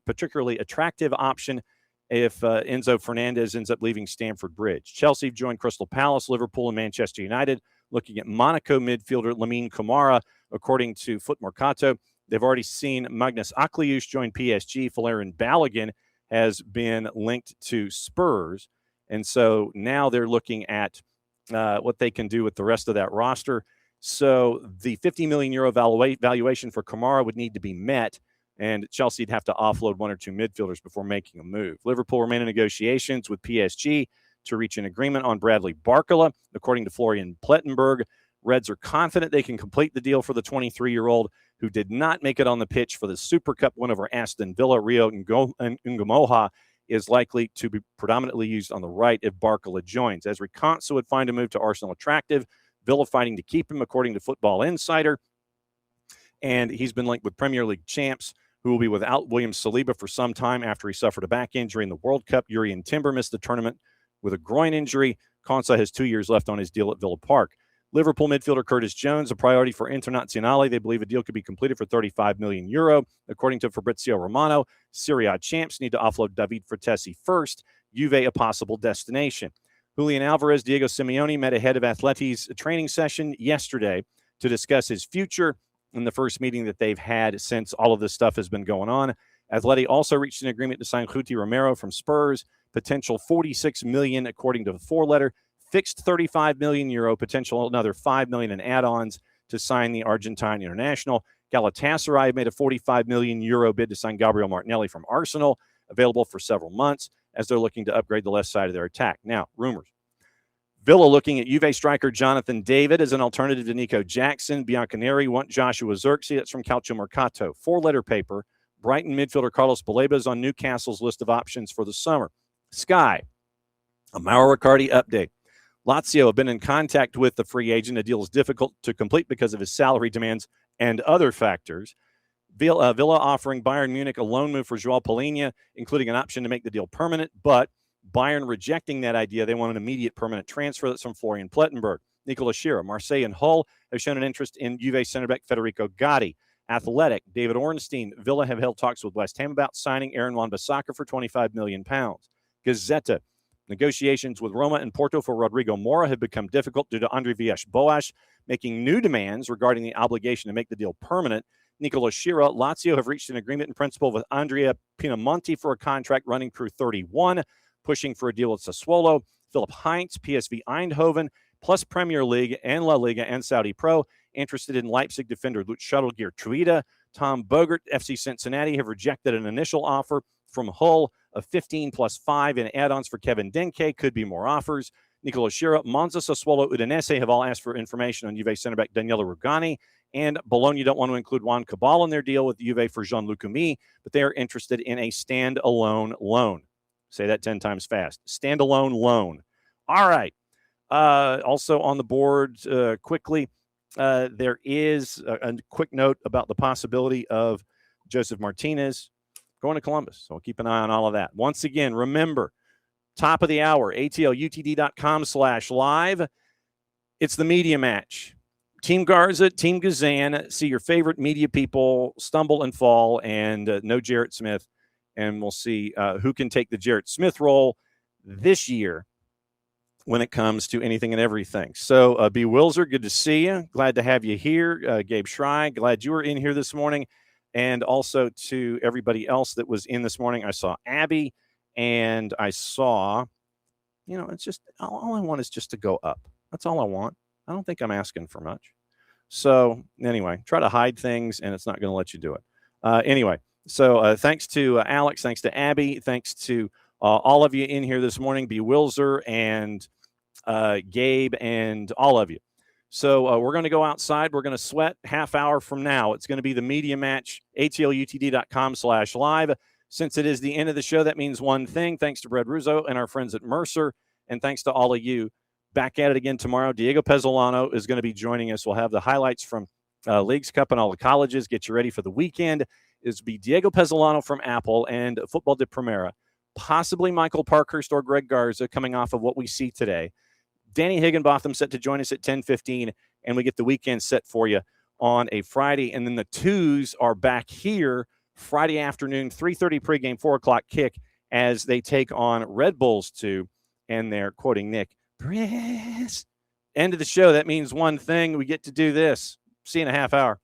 particularly attractive option if Enzo Fernandez ends up leaving Stamford Bridge. Chelsea joined Crystal Palace, Liverpool, and Manchester United, looking at Monaco midfielder Lamine Camara, according to Foot Mercato. They've already seen Magnus Akliush join PSG. Valerian Balogun has been linked to Spurs. And so now they're looking at what they can do with the rest of that roster. So the €50 million valuation for Kamara would need to be met, and Chelsea would have to offload one or two midfielders before making a move. Liverpool remain in negotiations with PSG to reach an agreement on Bradley Barcola. According to Florian Plettenberg, Reds are confident they can complete the deal for the 23-year-old who did not make it on the pitch for the Super Cup win over Aston Villa. Rio Ngumoha is likely to be predominantly used on the right if Barcola joins. As Reconso would find a move to Arsenal attractive, Villa fighting to keep him, according to Football Insider. And he's been linked with Premier League champs, who will be without William Saliba for some time after he suffered a back injury in the World Cup. Jurrien Timber missed the tournament with a groin injury. Konsa has 2 years left on his deal at Villa Park. Liverpool midfielder Curtis Jones, a priority for Internazionale. They believe a deal could be completed for €35 million. According to Fabrizio Romano, Serie A champs need to offload David Fertesi first. Juve a possible destination. Julian Alvarez, Diego Simeone met ahead of Atleti's training session yesterday to discuss his future in the first meeting that they've had since all of this stuff has been going on. Atleti also reached an agreement to sign Guti Romero from Spurs, potential $46 million according to the four-letter, fixed €35 million, potential another $5 million in add-ons to sign the Argentine international. Galatasaray made a €45 million bid to sign Gabriel Martinelli from Arsenal, available for several months as they're looking to upgrade the left side of their attack. Now, rumors. Villa looking at Juve striker Jonathan David as an alternative to Nico Jackson. Bianconeri want Joshua Zirkzee. That's from Calciomercato. Four-letter paper. Brighton midfielder Carlos Baleba is on Newcastle's list of options for the summer. Sky. A Mauro Riccardi update. Lazio have been in contact with the free agent. A deal is difficult to complete because of his salary demands and other factors. Villa offering Bayern Munich a loan move for Joao Palhinha, including an option to make the deal permanent, but Bayern rejecting that idea. They want an immediate permanent transfer. That's from Florian Plettenberg. Nicola Schira, Marseille and Hull have shown an interest in Juve center back Federico Gotti. Athletic, David Ornstein. Villa have held talks with West Ham about signing Aaron Wan-Bissaka for £25 million. Gazzetta, negotiations with Roma and Porto for Rodrigo Mora have become difficult due to Andre Villas-Boas making new demands regarding the obligation to make the deal permanent. Nicola Schira, Lazio have reached an agreement in principle with Andrea Pinamonti for a contract running through 31, pushing for a deal with Sassuolo. Philip Heinz, PSV Eindhoven, plus Premier League and La Liga and Saudi Pro, interested in Leipzig defender Lutz Shuttlegear Truida. Tom Bogert, FC Cincinnati, have rejected an initial offer from Hull of 15 plus 5 in add-ons for Kevin Denke. Could be more offers. Nicola Schira, Monza, Sassuolo, Udinese have all asked for information on Juve center back Daniele Rugani. And Bologna don't want to include Juan Cabal in their deal with Juve for Jean-Luc Umi, but they are interested in a standalone loan. Say that 10 times fast. Standalone loan. All right. Also on the board quickly, there is a quick note about the possibility of Joseph Martinez going to Columbus. So we'll keep an eye on all of that. Once again, remember, top of the hour, atlutd.com/live. It's the media match. Team Garza, Team Gazan, see your favorite media people stumble and fall, and no Jarrett Smith. And we'll see who can take the Jarrett Smith role this year when it comes to anything and everything. So, B. Wilzer, good to see you. Glad to have you here. Gabe Schrei, glad you were in here this morning. And also to everybody else that was in this morning. I saw Abby, and I saw, it's just, all I want is just to go up. That's all I want. I don't think I'm asking for much. So anyway, try to hide things, and it's not going to let you do it. Anyway, so thanks to Alex, thanks to Abby, thanks to all of you in here this morning, be Wilzer and Gabe and all of you. So we're going to go outside. We're going to sweat half hour from now. It's going to be the media match, atlutd.com/live. Since it is the end of the show, that means one thing. Thanks to Brad Ruzzo and our friends at Mercer, and thanks to all of you. Back at it again tomorrow. Diego Pezzolano is going to be joining us. We'll have the highlights from Leagues Cup and all the colleges. Get you ready for the weekend. Is be Diego Pezzolano from Apple and Football de Primera. Possibly Michael Parkhurst or Greg Garza coming off of what we see today. Danny Higginbotham set to join us at 10:15, and we get the weekend set for you on a Friday. And then the twos are back here Friday afternoon, 3:30 pregame, 4 o'clock kick as they take on Red Bulls 2. And they're quoting Nick, Press. End of the show. That means one thing. We get to do this. See you in a half hour.